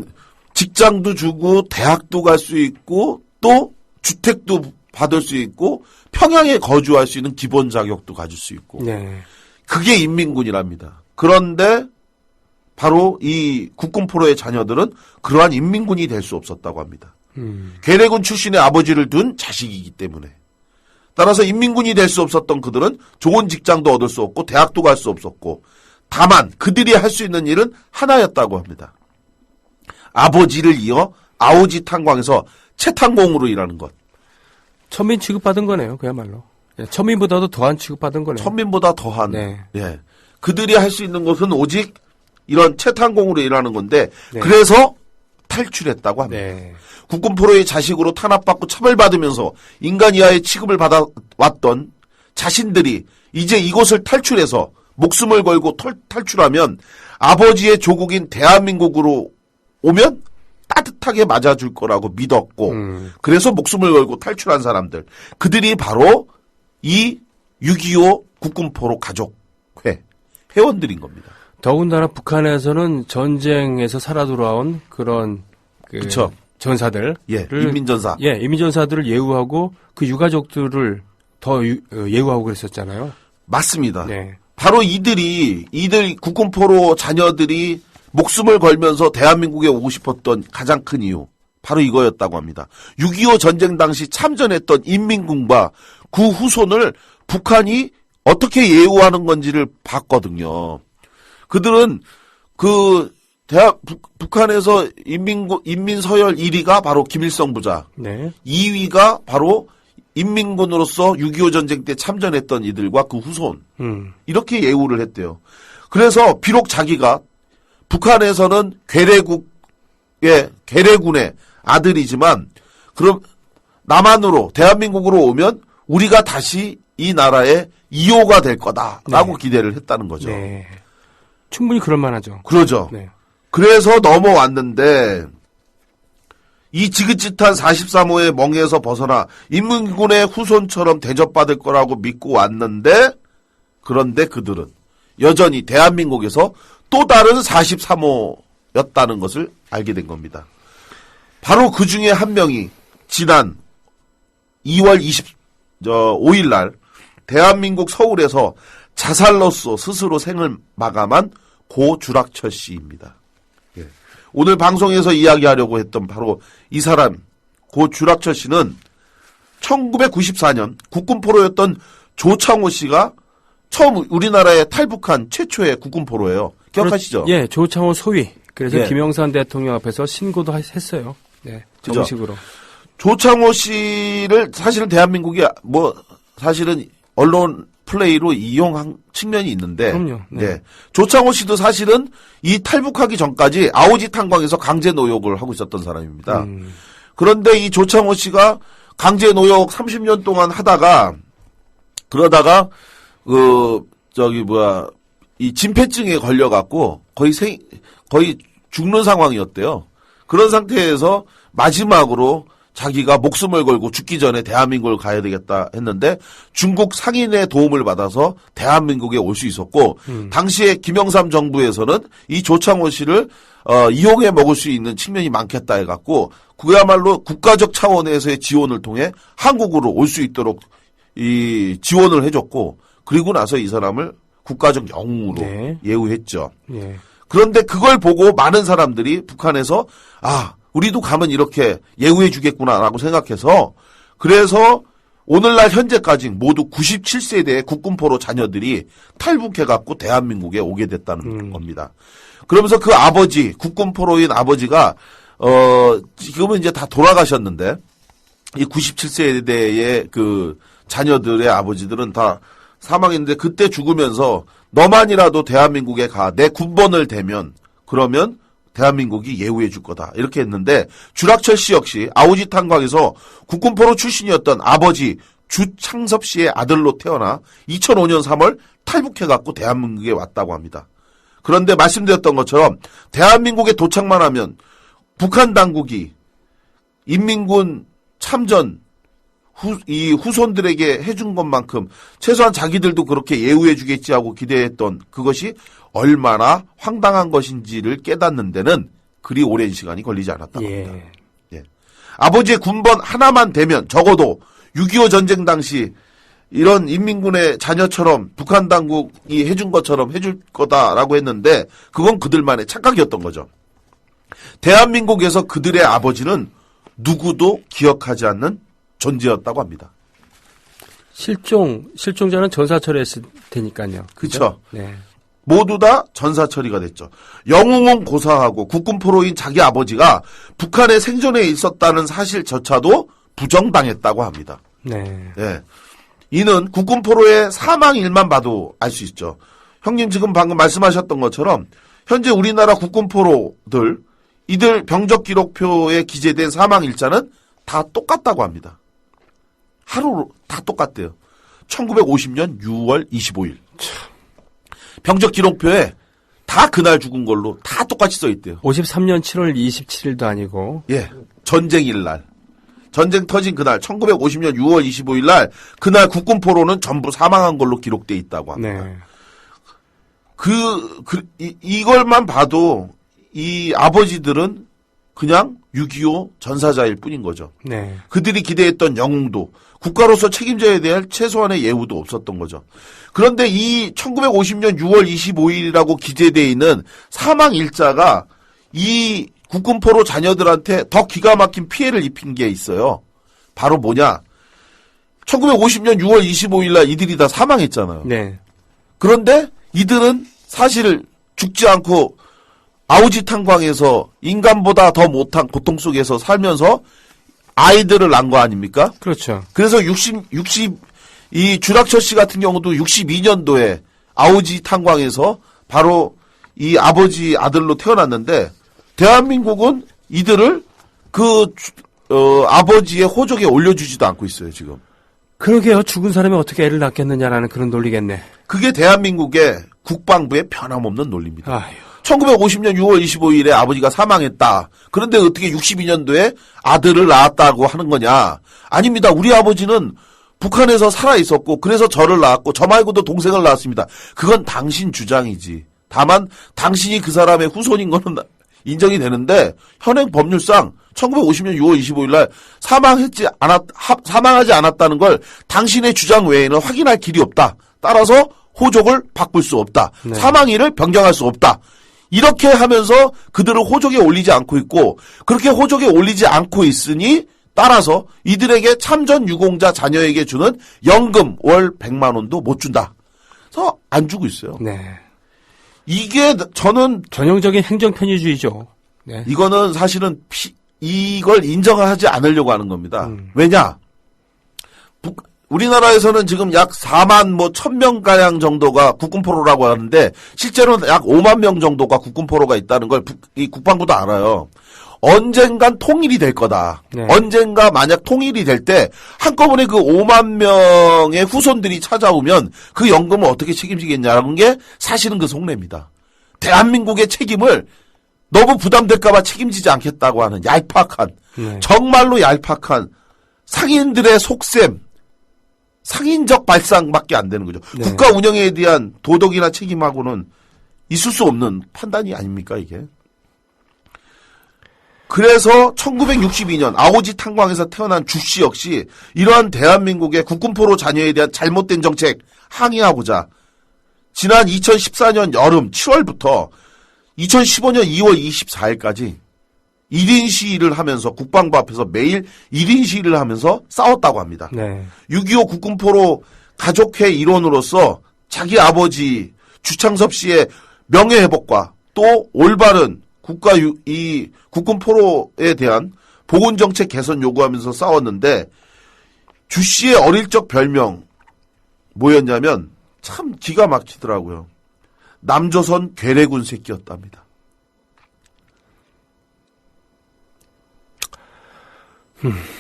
직장도 주고 대학도 갈 수 있고 또 주택도 받을 수 있고 평양에 거주할 수 있는 기본 자격도 가질 수 있고 네. 그게 인민군이랍니다. 그런데 바로 이 국군포로의 자녀들은 그러한 인민군이 될 수 없었다고 합니다. 괴뢰군 출신의 아버지를 둔 자식이기 때문에 따라서 인민군이 될 수 없었던 그들은 좋은 직장도 얻을 수 없고 대학도 갈 수 없었고 다만 그들이 할 수 있는 일은 하나였다고 합니다. 아버지를 이어 아오지 탄광에서 채탄공으로 일하는 것. 천민 취급받은 거네요. 그야말로. 천민보다도 더한 취급받은 거네요. 천민보다 더한. 네. 예. 그들이 할 수 있는 것은 오직 이런 채탄공으로 일하는 건데 네. 그래서 탈출했다고 합니다. 네. 국군포로의 자식으로 탄압받고 차별받으면서 인간 이하의 취급을 받아왔던 자신들이 이제 이곳을 탈출해서 목숨을 걸고 탈출하면 아버지의 조국인 대한민국으로 오면 따뜻하게 맞아줄 거라고 믿었고 그래서 목숨을 걸고 탈출한 사람들 그들이 바로 이 6.25 국군포로 가족회 회원들인 겁니다. 더군다나 북한에서는 전쟁에서 살아 돌아온 그런 그쵸. 전사들, 예, 인민전사. 예, 인민전사들을 예우하고 그 유가족들을 더 예우하고 그랬었잖아요. 맞습니다. 네. 바로 이들 국군포로 자녀들이 목숨을 걸면서 대한민국에 오고 싶었던 가장 큰 이유 바로 이거였다고 합니다. 6.25 전쟁 당시 참전했던 인민군과 그 후손을 북한이 어떻게 예우하는 건지를 봤거든요. 그들은 북한에서 인민서열 1위가 바로 김일성 부자, 네. 2위가 바로 인민군으로서 6.25 전쟁 때 참전했던 이들과 그 후손 이렇게 예우를 했대요. 그래서 비록 자기가 북한에서는 괴뢰군의 아들이지만 그럼 남한으로 대한민국으로 오면 우리가 다시 이 나라의 2호가 될 거다라고 네. 기대를 했다는 거죠. 네. 충분히 그럴 만하죠. 그러죠. 네. 그래서 넘어왔는데 이 지긋짓한 43호의 멍에서 벗어나 인민군의 후손처럼 대접받을 거라고 믿고 왔는데 그런데 그들은 여전히 대한민국에서 또 다른 43호였다는 것을 알게 된 겁니다. 바로 그 중에 한 명이 지난 2월 25일 날 대한민국 서울에서 자살로서 스스로 생을 마감한 고 주락철 씨입니다. 예. 오늘 방송에서 이야기하려고 했던 바로 이 사람 고 주락철 씨는 1994년 국군포로였던 조창호 씨가 처음 우리나라에 탈북한 최초의 국군포로예요. 기억하시죠? 예, 조창호 소위. 그래서 예. 김영삼 대통령 앞에서 신고도 했어요. 네, 그죠? 정식으로. 조창호 씨를 사실은 대한민국이 사실은 언론 플레이로 이용한 측면이 있는데, 그럼요. 네. 조창호 씨도 사실은 이 탈북하기 전까지 아오지 탄광에서 강제 노역을 하고 있었던 사람입니다. 그런데 이 조창호 씨가 강제 노역 30년 동안 그러다가 이 진폐증에 걸려갖고 거의 죽는 상황이었대요. 그런 상태에서 마지막으로 자기가 목숨을 걸고 죽기 전에 대한민국을 가야 되겠다 했는데 중국 상인의 도움을 받아서 대한민국에 올 수 있었고 당시에 김영삼 정부에서는 이 조창호 씨를 이용해 먹을 수 있는 측면이 많겠다 해갖고 그야말로 국가적 차원에서의 지원을 통해 한국으로 올 수 있도록 이 지원을 해줬고 그리고 나서 이 사람을 국가적 영웅으로 네. 예우했죠. 예. 그런데 그걸 보고 많은 사람들이 북한에서 우리도 가면 이렇게 예우해 주겠구나라고 생각해서 그래서 오늘날 현재까지 모두 97세대의 국군포로 자녀들이 탈북해갖고 대한민국에 오게 됐다는 겁니다. 그러면서 그 아버지, 국군포로인 아버지가 지금은 이제 다 돌아가셨는데 이 97세대의 그 자녀들의 아버지들은 다 사망했는데 그때 죽으면서 너만이라도 대한민국에 가. 내 군번을 대면 그러면 대한민국이 예우해 줄 거다. 이렇게 했는데 주락철 씨 역시 아오지 탄광에서 국군포로 출신이었던 아버지 주창섭 씨의 아들로 태어나 2005년 3월 탈북해갖고 대한민국에 왔다고 합니다. 그런데 말씀드렸던 것처럼 대한민국에 도착만 하면 북한 당국이 인민군 참전 이 후손들에게 해준 것만큼 최소한 자기들도 그렇게 예우해 주겠지 하고 기대했던 그것이 얼마나 황당한 것인지를 깨닫는 데는 그리 오랜 시간이 걸리지 않았다고 합니다. 예. 아버지의 군번 하나만 되면 적어도 6.25 전쟁 당시 이런 인민군의 자녀처럼 북한 당국이 해준 것처럼 해줄 거다라고 했는데 그건 그들만의 착각이었던 거죠. 대한민국에서 그들의 아버지는 누구도 기억하지 않는 존재였다고 합니다. 실종자는 전사 처리했을 테니까요. 그쵸. 네. 모두 다 전사 처리가 됐죠. 영웅은 고사하고 국군포로인 자기 아버지가 북한에 생존해 있었다는 사실조차도 부정당했다고 합니다. 네. 예. 이는 국군포로의 사망일만 봐도 알 수 있죠. 형님 지금 방금 말씀하셨던 것처럼 현재 우리나라 국군포로들 이들 병적 기록표에 기재된 사망일자는 다 똑같다고 합니다. 하루로 다 똑같대요. 1950년 6월 25일. 병적 기록표에 다 그날 죽은 걸로 다 똑같이 써 있대요. 53년 7월 27일도 아니고. 예. 전쟁일 날. 전쟁 터진 그날 1950년 6월 25일 날 그날 국군포로는 전부 사망한 걸로 기록돼 있다고 합니다. 네. 이걸만 봐도 이 아버지들은 그냥 6.25 전사자일 뿐인 거죠. 네. 그들이 기대했던 영웅도 국가로서 책임져야 될 최소한의 예우도 없었던 거죠. 그런데 이 1950년 6월 25일이라고 기재되어 있는 사망 일자가 이 국군포로 자녀들한테 더 기가 막힌 피해를 입힌 게 있어요. 바로 뭐냐? 1950년 6월 25일 날 이들이 다 사망했잖아요. 네. 그런데 이들은 사실 죽지 않고 아우지 탄광에서 인간보다 더 못한 고통 속에서 살면서 아이들을 낳은 거 아닙니까? 그렇죠. 그래서 이 주락처 씨 같은 경우도 62년도에 아우지 탄광에서 바로 이 아버지 아들로 태어났는데 대한민국은 이들을 아버지의 호적에 올려주지도 않고 있어요, 지금. 그러게요. 죽은 사람이 어떻게 애를 낳겠느냐라는 그런 논리겠네. 그게 대한민국의 국방부의 변함없는 논리입니다. 아유. 1950년 6월 25일에 아버지가 사망했다. 그런데 어떻게 62년도에 아들을 낳았다고 하는 거냐? 아닙니다. 우리 아버지는 북한에서 살아 있었고 그래서 저를 낳았고 저 말고도 동생을 낳았습니다. 그건 당신 주장이지. 다만 당신이 그 사람의 후손인 거는 인정이 되는데 현행 법률상 1950년 6월 25일 날 사망하지 않았다는 걸 당신의 주장 외에는 확인할 길이 없다. 따라서 호족을 바꿀 수 없다. 네. 사망일을 변경할 수 없다. 이렇게 하면서 그들을 호족에 올리지 않고 있고 그렇게 호족에 올리지 않고 있으니 따라서 이들에게 참전 유공자 자녀에게 주는 연금 월 100만 원도 못 준다. 그래서 안 주고 있어요. 네. 이게 저는 전형적인 행정 편의주의죠. 네. 이거는 사실은 이걸 인정하지 않으려고 하는 겁니다. 왜냐? 우리나라에서는 지금 약 4만 1,000명 가량 정도가 국군포로라고 하는데 실제로는 약 5만 명 정도가 국군포로가 있다는 걸 이 국방부도 알아요. 언젠간 통일이 될 거다. 네. 언젠가 만약 통일이 될 때 한꺼번에 그 5만 명의 후손들이 찾아오면 그 연금을 어떻게 책임지겠냐라는 게 사실은 그 속내입니다. 대한민국의 책임을 너무 부담될까봐 책임지지 않겠다고 하는 얄팍한 정말로 얄팍한 상인들의 속셈 상인적 발상밖에 안 되는 거죠. 네. 국가 운영에 대한 도덕이나 책임하고는 있을 수 없는 판단이 아닙니까 이게. 그래서 1962년 아오지 탄광에서 태어난 주씨 역시 이러한 대한민국의 국군포로 자녀에 대한 잘못된 정책 항의하고자 지난 2014년 여름 7월부터 2015년 2월 24일까지 1인 시위를 하면서 국방부 앞에서 매일 1인 시위를 하면서 싸웠다고 합니다. 네. 6.25 국군포로 가족회 일원으로서 자기 아버지 주창섭 씨의 명예회복과 또 올바른 이 국군포로에 대한 보건정책 개선 요구하면서 싸웠는데 주 씨의 어릴 적 별명 뭐였냐면 참 기가 막히더라고요. 남조선 괴뢰군 새끼였답니다.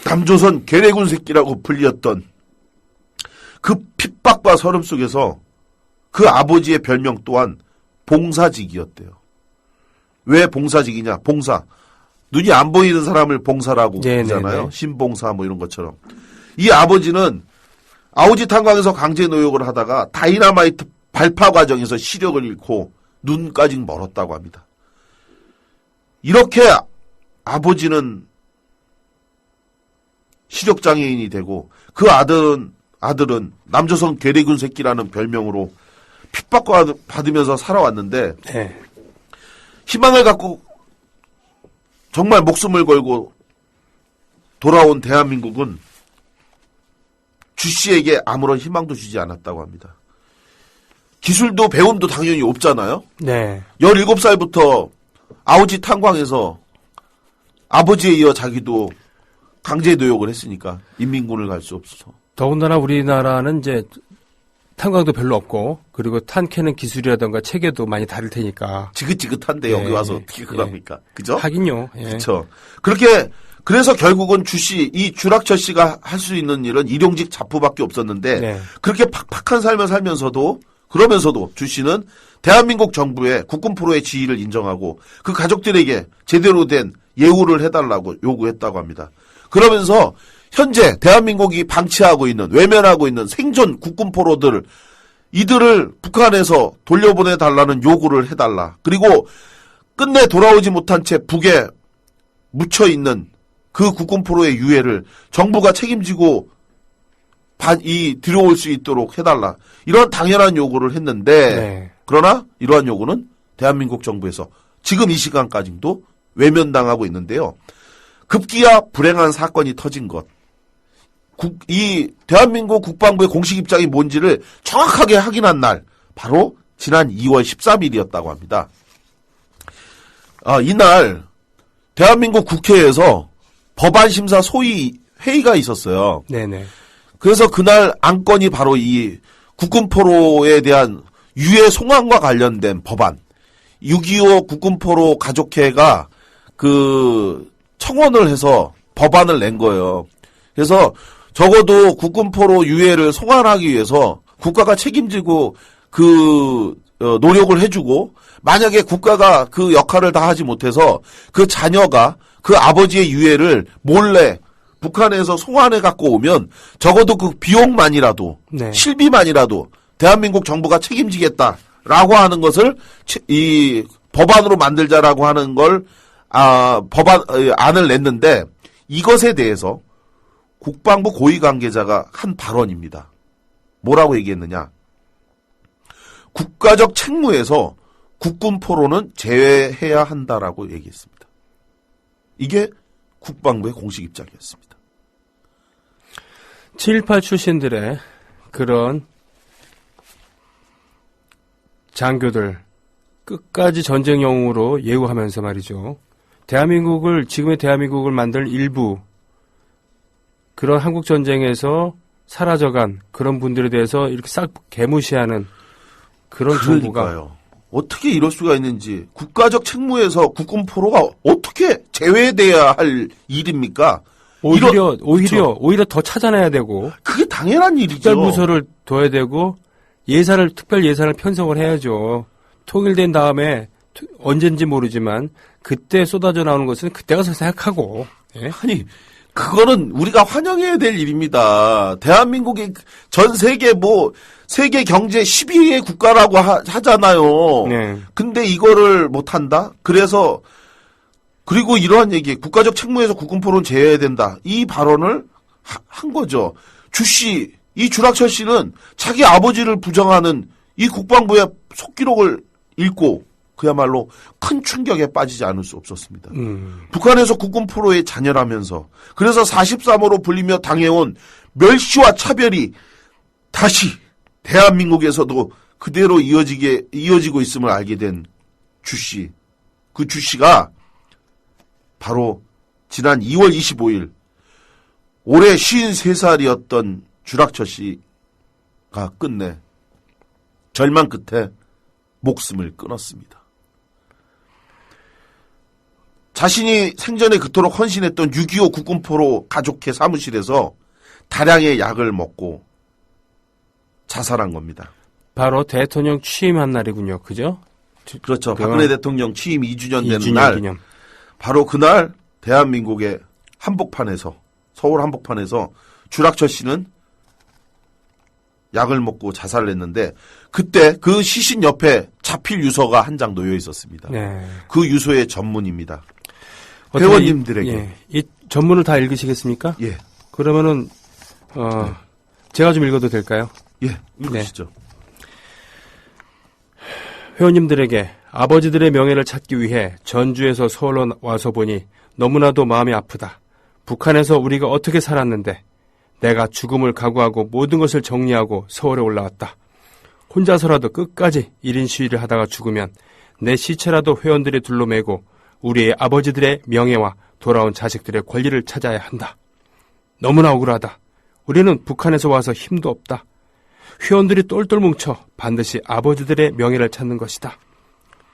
남조선 괴뢰군 새끼라고 불렸던 그 핍박과 서름 속에서 그 아버지의 별명 또한 봉사직이었대요. 왜 봉사직이냐? 봉사. 눈이 안 보이는 사람을 봉사라고 부르잖아요. 신봉사 뭐 이런 것처럼. 이 아버지는 아오지 탄광에서 강제 노역을 하다가 다이나마이트 발파 과정에서 시력을 잃고 눈까지 멀었다고 합니다. 이렇게 아버지는 시력장애인이 되고 그 아들은 남조선 괴뢰군 새끼라는 별명으로 핍박받으면서 살아왔는데 네. 희망을 갖고 정말 목숨을 걸고 돌아온 대한민국은 주 씨에게 아무런 희망도 주지 않았다고 합니다. 기술도 배움도 당연히 없잖아요. 네. 17살부터 아우지 탄광에서 아버지에 이어 자기도 강제 노역을 했으니까 인민군을 갈 수 없어서. 더군다나 우리나라는 이제 탄광도 별로 없고 그리고 탄 캐는 기술이라든가 체계도 많이 다를 테니까. 지긋지긋한데 예, 여기 와서 어떻게 그거 합니까? 그죠? 하긴요. 예. 그렇죠. 그래서 결국은 주 씨, 이 주락철 씨가 할 수 있는 일은 일용직 잡부밖에 없었는데 네. 그렇게 팍팍한 삶을 살면서도 그러면서도 주 씨는 대한민국 정부의 국군 포로의 지위를 인정하고 그 가족들에게 제대로 된 예우를 해달라고 요구했다고 합니다. 그러면서 현재 대한민국이 방치하고 있는 외면하고 있는 생존 국군 포로들 이들을 북한에서 돌려보내달라는 요구를 해달라. 그리고 끝내 돌아오지 못한 채 북에 묻혀있는 그 국군 포로의 유해를 정부가 책임지고 들어올 수 있도록 해달라. 이런 당연한 요구를 했는데 네. 그러나 이러한 요구는 대한민국 정부에서 지금 이 시간까지도 외면당하고 있는데요. 급기야 불행한 사건이 터진 것. 이 대한민국 국방부의 공식 입장이 뭔지를 정확하게 확인한 날 바로 지난 2월 13일이었다고 합니다. 이날 대한민국 국회에서 법안심사 소위 회의가 있었어요. 네네. 그래서 그날 안건이 바로 이 국군포로에 대한 유해 송환과 관련된 법안 6.25 국군포로 가족회가 그 청원을 해서 법안을 낸 거예요. 그래서 적어도 국군포로 유해를 송환하기 위해서 국가가 책임지고 노력을 해주고 만약에 국가가 그 역할을 다 하지 못해서 그 자녀가 그 아버지의 유해를 몰래 북한에서 송환해 갖고 오면 적어도 그 비용만이라도 네. 실비만이라도 대한민국 정부가 책임지겠다라고 하는 것을 이 법안으로 만들자라고 하는 걸 안을 냈는데 이것에 대해서 국방부 고위 관계자가 한 발언입니다. 뭐라고 얘기했느냐? 국가적 책무에서 국군 포로는 제외해야 한다라고 얘기했습니다. 이게 국방부의 공식 입장이었습니다. 7.18 출신들의 그런 장교들 끝까지 전쟁 영웅으로 예우하면서 말이죠. 지금의 대한민국을 만들 일부 그런 한국 전쟁에서 사라져간 그런 분들에 대해서 이렇게 싹 개무시하는 그런 정부가 그러니까요. 어떻게 이럴 수가 있는지 국가적 책무에서 국군 포로가 어떻게 제외돼야 할 일입니까? 오히려 더 찾아내야 되고 그게 당연한 일이죠. 특별부서를 둬야 되고 특별 예산을 편성을 해야죠. 통일된 다음에 언젠지 모르지만 그때 쏟아져 나오는 것은 그때 가서 생각하고. 예? 아니 그거는 우리가 환영해야 될 일입니다. 대한민국이 전 세계 세계 경제 10위의 국가라고 하잖아요. 네. 근데 이거를 못한다? 그리고 이러한 얘기, 국가적 책무에서 국군포로는 제외해야 된다. 이 발언을 한 거죠. 이 주락철 씨는 자기 아버지를 부정하는 이 국방부의 속기록을 읽고 그야말로 큰 충격에 빠지지 않을 수 없었습니다. 북한에서 국군포로의 자녀라면서 그래서 43호로 불리며 당해온 멸시와 차별이 다시 대한민국에서도 그대로 이어지고 있음을 알게 된 주 씨. 그 주 씨가 바로 지난 2월 25일 올해 53살이었던 주락철 씨가 끝내 절망 끝에 목숨을 끊었습니다. 자신이 생전에 그토록 헌신했던 6.25 국군포로 가족회 사무실에서 다량의 약을 먹고 자살한 겁니다. 바로 대통령 취임한 날이군요. 그죠? 그렇죠. 박근혜 대통령 취임 2주년 되는 2주년 날 기념. 바로 그날 대한민국의 한복판에서 서울 한복판에서 주락철 씨는 약을 먹고 자살을 했는데 그때 그 시신 옆에 자필 유서가 한 장 놓여 있었습니다. 네. 그 유서의 전문입니다. 어떻게 회원님들에게. 이 전문을 다 읽으시겠습니까? 예. 그러면은 제가 좀 읽어도 될까요? 예. 읽으시죠. 회원님들에게 아버지들의 명예를 찾기 위해 전주에서 서울로 와서 보니 너무나도 마음이 아프다. 북한에서 우리가 어떻게 살았는데 내가 죽음을 각오하고 모든 것을 정리하고 서울에 올라왔다. 혼자서라도 끝까지 1인 시위를 하다가 죽으면 내 시체라도 회원들이 둘러매고 우리의 아버지들의 명예와 돌아온 자식들의 권리를 찾아야 한다. 너무나 억울하다. 우리는 북한에서 와서 힘도 없다. 회원들이 똘똘 뭉쳐 반드시 아버지들의 명예를 찾는 것이다.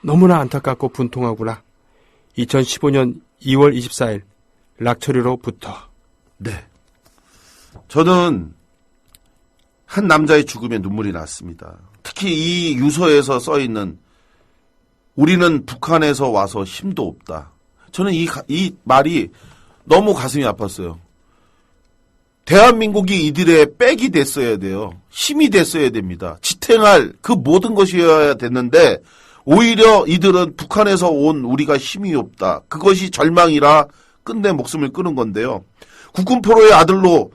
너무나 안타깝고 분통하구나. 2015년 2월 24일 락처리로부터. 네. 저는 한 남자의 죽음에 눈물이 났습니다. 특히 이 유서에서 써 있는 우리는 북한에서 와서 힘도 없다. 저는 이 말이 너무 가슴이 아팠어요. 대한민국이 이들의 백이 됐어야 돼요. 힘이 됐어야 됩니다. 지탱할 그 모든 것이어야 됐는데 오히려 이들은 북한에서 온 우리가 힘이 없다. 그것이 절망이라 끝내 목숨을 끊은 건데요. 국군포로의 아들로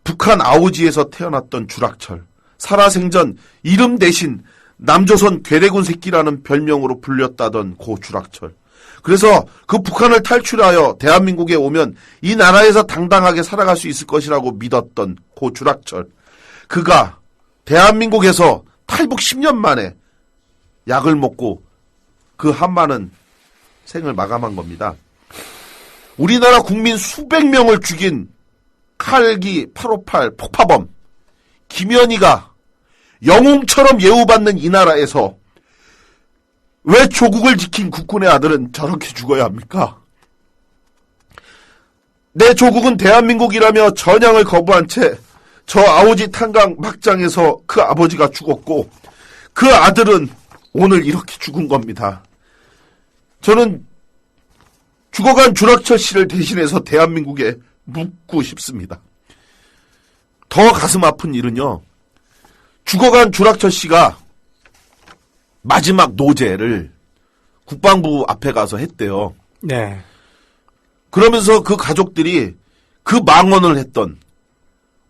북한 아오지에서 태어났던 주락철. 살아생전 이름 대신 남조선 괴뢰군 새끼라는 별명으로 불렸다던 고 주락철. 그래서 그 북한을 탈출하여 대한민국에 오면 이 나라에서 당당하게 살아갈 수 있을 것이라고 믿었던 고 주락철. 그가 대한민국에서 탈북 10년 만에 약을 먹고 그 한많은 생을 마감한 겁니다. 우리나라 국민 수백 명을 죽인 칼기 858 폭파범 김연희가 영웅처럼 예우받는 이 나라에서 왜 조국을 지킨 국군의 아들은 저렇게 죽어야 합니까? 내 조국은 대한민국이라며 전향을 거부한 채 저 아오지 탄강 막장에서 그 아버지가 죽었고 그 아들은 오늘 이렇게 죽은 겁니다. 저는 죽어간 주락철 씨를 대신해서 대한민국에 묻고 싶습니다. 더 가슴 아픈 일은요. 죽어간 주락철 씨가 마지막 노제를 국방부 앞에 가서 했대요. 네. 그러면서 그 가족들이 그 망언을 했던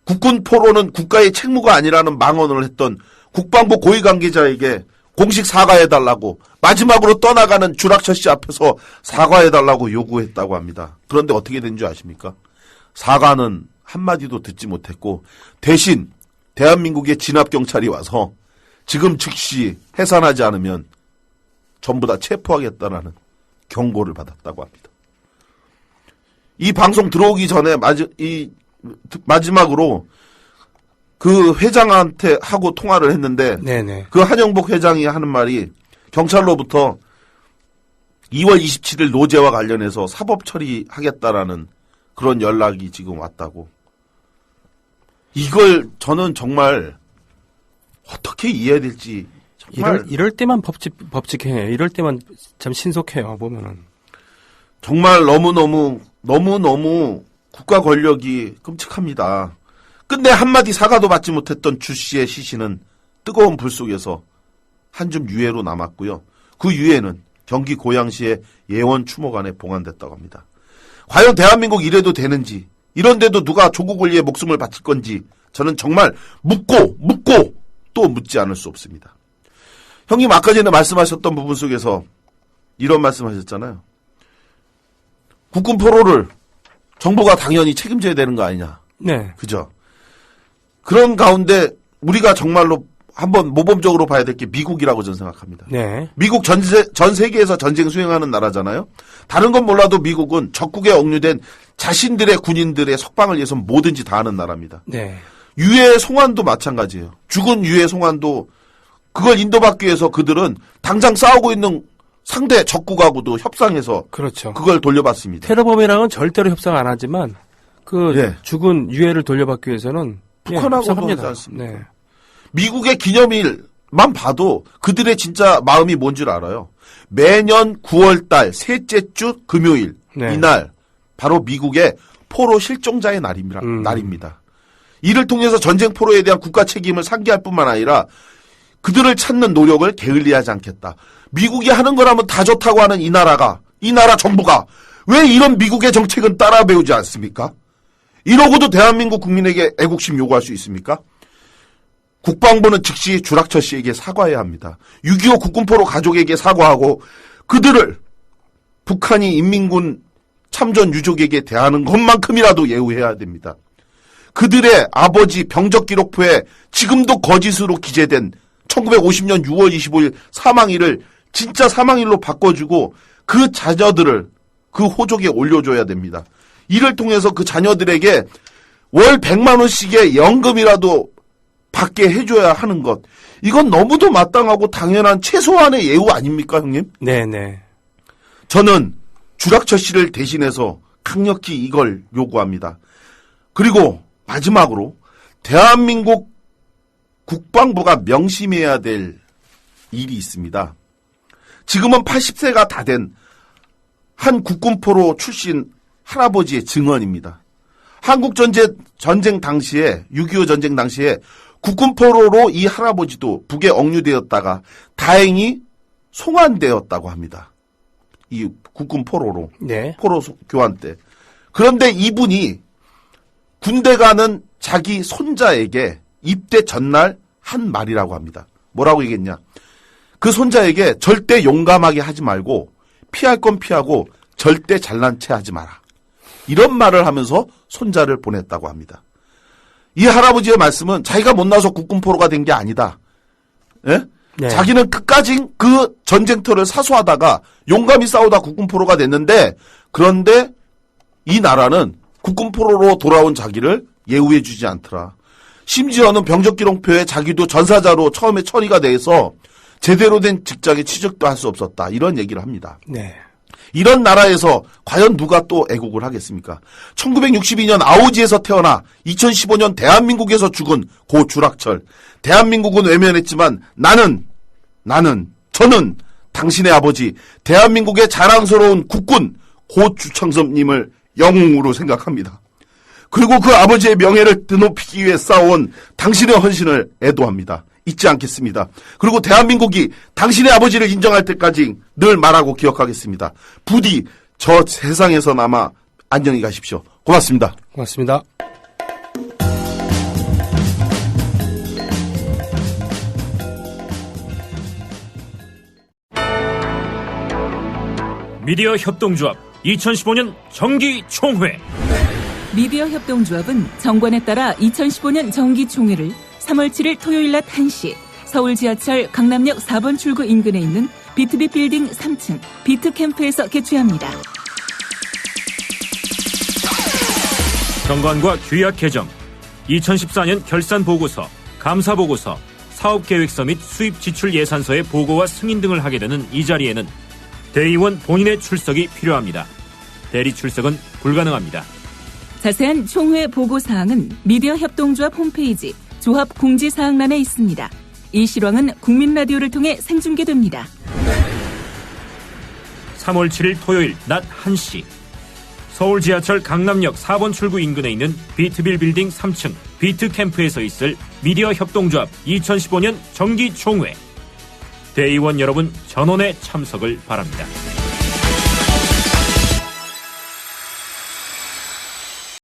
국군 포로는 국가의 책무가 아니라는 망언을 했던 국방부 고위 관계자에게 공식 사과해달라고 마지막으로 떠나가는 주락철 씨 앞에서 사과해달라고 요구했다고 합니다. 그런데 어떻게 된 줄 아십니까? 사과는 한마디도 듣지 못했고 대신 대한민국의 진압경찰이 와서 지금 즉시 해산하지 않으면 전부 다 체포하겠다라는 경고를 받았다고 합니다. 이 방송 들어오기 전에 마지막으로 그 회장한테 하고 통화를 했는데 네네. 그 한영복 회장이 하는 말이 경찰로부터 2월 27일 노제와 관련해서 사법 처리하겠다라는 그런 연락이 지금 왔다고. 이걸 저는 정말 어떻게 이해해야 될지 정말 이럴 때만 법칙해요. 이럴 때만 참 신속해요. 보면은 정말 너무너무 국가 권력이 끔찍합니다. 끝내 한마디 사과도 받지 못했던 주 씨의 시신은 뜨거운 불 속에서 한 줌 유해로 남았고요. 그 유해는 경기 고양시의 예원 추모관에 봉안됐다고 합니다. 과연 대한민국 이래도 되는지, 이런데도 누가 조국을 위해 목숨을 바칠 건지 저는 정말 묻고 또 묻지 않을 수 없습니다. 형님 아까 전에 말씀하셨던 부분 속에서 이런 말씀하셨잖아요. 국군 포로를 정부가 당연히 책임져야 되는 거 아니냐. 네. 그죠? 그런 가운데 우리가 정말로 한번 모범적으로 봐야 될 게 미국이라고 저는 생각합니다. 네. 미국 전 세계에서 전쟁 수행하는 나라잖아요. 다른 건 몰라도 미국은 적국에 억류된 자신들의 군인들의 석방을 위해서 뭐든지 다 하는 나라입니다. 네. 유해 송환도 마찬가지예요. 죽은 유해 송환도 그걸 인도받기 위해서 그들은 당장 싸우고 있는 상대 적국하고도 협상해서 그렇죠. 그걸 돌려받습니다. 테러범이랑은 절대로 협상 안 하지만 그 예. 죽은 유해를 돌려받기 위해서는 북한하고도 협상합니다. 하지 않습니까? 네. 미국의 기념일만 봐도 그들의 진짜 마음이 뭔지를 알아요. 매년 9월달 셋째 주 금요일 네. 이날 바로 미국의 포로 실종자의 날입니다. 이를 통해서 전쟁 포로에 대한 국가 책임을 상기할 뿐만 아니라 그들을 찾는 노력을 게을리하지 않겠다. 미국이 하는 거라면 다 좋다고 하는 이 나라 정부가 왜 이런 미국의 정책은 따라 배우지 않습니까? 이러고도 대한민국 국민에게 애국심 요구할 수 있습니까? 국방부는 즉시 주락철 씨에게 사과해야 합니다. 6.25 국군포로 가족에게 사과하고 그들을 북한이 인민군 참전 유족에게 대하는 것만큼이라도 예우해야 됩니다. 그들의 아버지 병적기록부에 지금도 거짓으로 기재된 1950년 6월 25일 사망일을 진짜 사망일로 바꿔주고 그 자녀들을 그 호족에 올려줘야 됩니다. 이를 통해서 그 자녀들에게 월 100만 원씩의 연금이라도 받게 해줘야 하는 것. 이건 너무도 마땅하고 당연한 최소한의 예우 아닙니까, 형님? 네네. 저는 주락철 씨를 대신해서 강력히 이걸 요구합니다. 그리고 마지막으로 대한민국 국방부가 명심해야 될 일이 있습니다. 지금은 80세가 다 된 한 국군포로 출신 할아버지의 증언입니다. 한국전쟁 당시에 6.25 전쟁 당시에 국군포로로 이 할아버지도 북에 억류되었다가 다행히 송환되었다고 합니다. 이 국군포로로. 네. 포로 교환 때. 그런데 이분이 군대 가는 자기 손자에게 입대 전날 한 말이라고 합니다. 뭐라고 얘기했냐. 그 손자에게 절대 용감하게 하지 말고 피할 건 피하고 절대 잘난 체 하지 마라. 이런 말을 하면서 손자를 보냈다고 합니다. 이 할아버지의 말씀은 자기가 못나서 국군포로가 된 게 아니다. 예? 네. 자기는 끝까지 그 전쟁터를 사수하다가 용감히 싸우다 국군포로가 됐는데 그런데 이 나라는 국군포로로 돌아온 자기를 예우해 주지 않더라. 심지어는 병적기록표에 자기도 전사자로 처음에 처리가 돼서 제대로 된 직장에 취직도 할 수 없었다. 이런 얘기를 합니다. 네. 이런 나라에서 과연 누가 또 애국을 하겠습니까? 1962년 아오지에서 태어나 2015년 대한민국에서 죽은 고 주락철. 대한민국은 외면했지만 저는 당신의 아버지 대한민국의 자랑스러운 국군 고 주창섭님을 영웅으로 생각합니다. 그리고 그 아버지의 명예를 드높이기 위해 싸워온 당신의 헌신을 애도합니다. 잊지 않겠습니다. 그리고 대한민국이 당신의 아버지를 인정할 때까지 늘 말하고 기억하겠습니다. 부디 저 세상에서나마 안녕히 가십시오. 고맙습니다. 고맙습니다. 미디어 협동조합 2015년 정기총회. 미디어 협동조합은 정관에 따라 2015년 정기총회를 3월 7일 토요일 낮 1시 서울 지하철 강남역 4번 출구 인근에 있는 비트비 빌딩 3층 비트캠프에서 개최합니다. 정관과 규약 개정, 2014년 결산보고서, 감사보고서, 사업계획서 및 수입지출 예산서의 보고와 승인 등을 하게 되는 이 자리에는 대의원 본인의 출석이 필요합니다. 대리 출석은 불가능합니다. 자세한 총회 보고사항은 미디어 협동조합 홈페이지 조합 공지사항란에 있습니다. 이 실황은 국민라디오를 통해 생중계됩니다. 3월 7일 토요일 낮 1시 서울 지하철 강남역 4번 출구 인근에 있는 비트빌 빌딩 3층 비트캠프에서 있을 미디어 협동조합 2015년 정기총회. 대의원 여러분 전원의 참석을 바랍니다.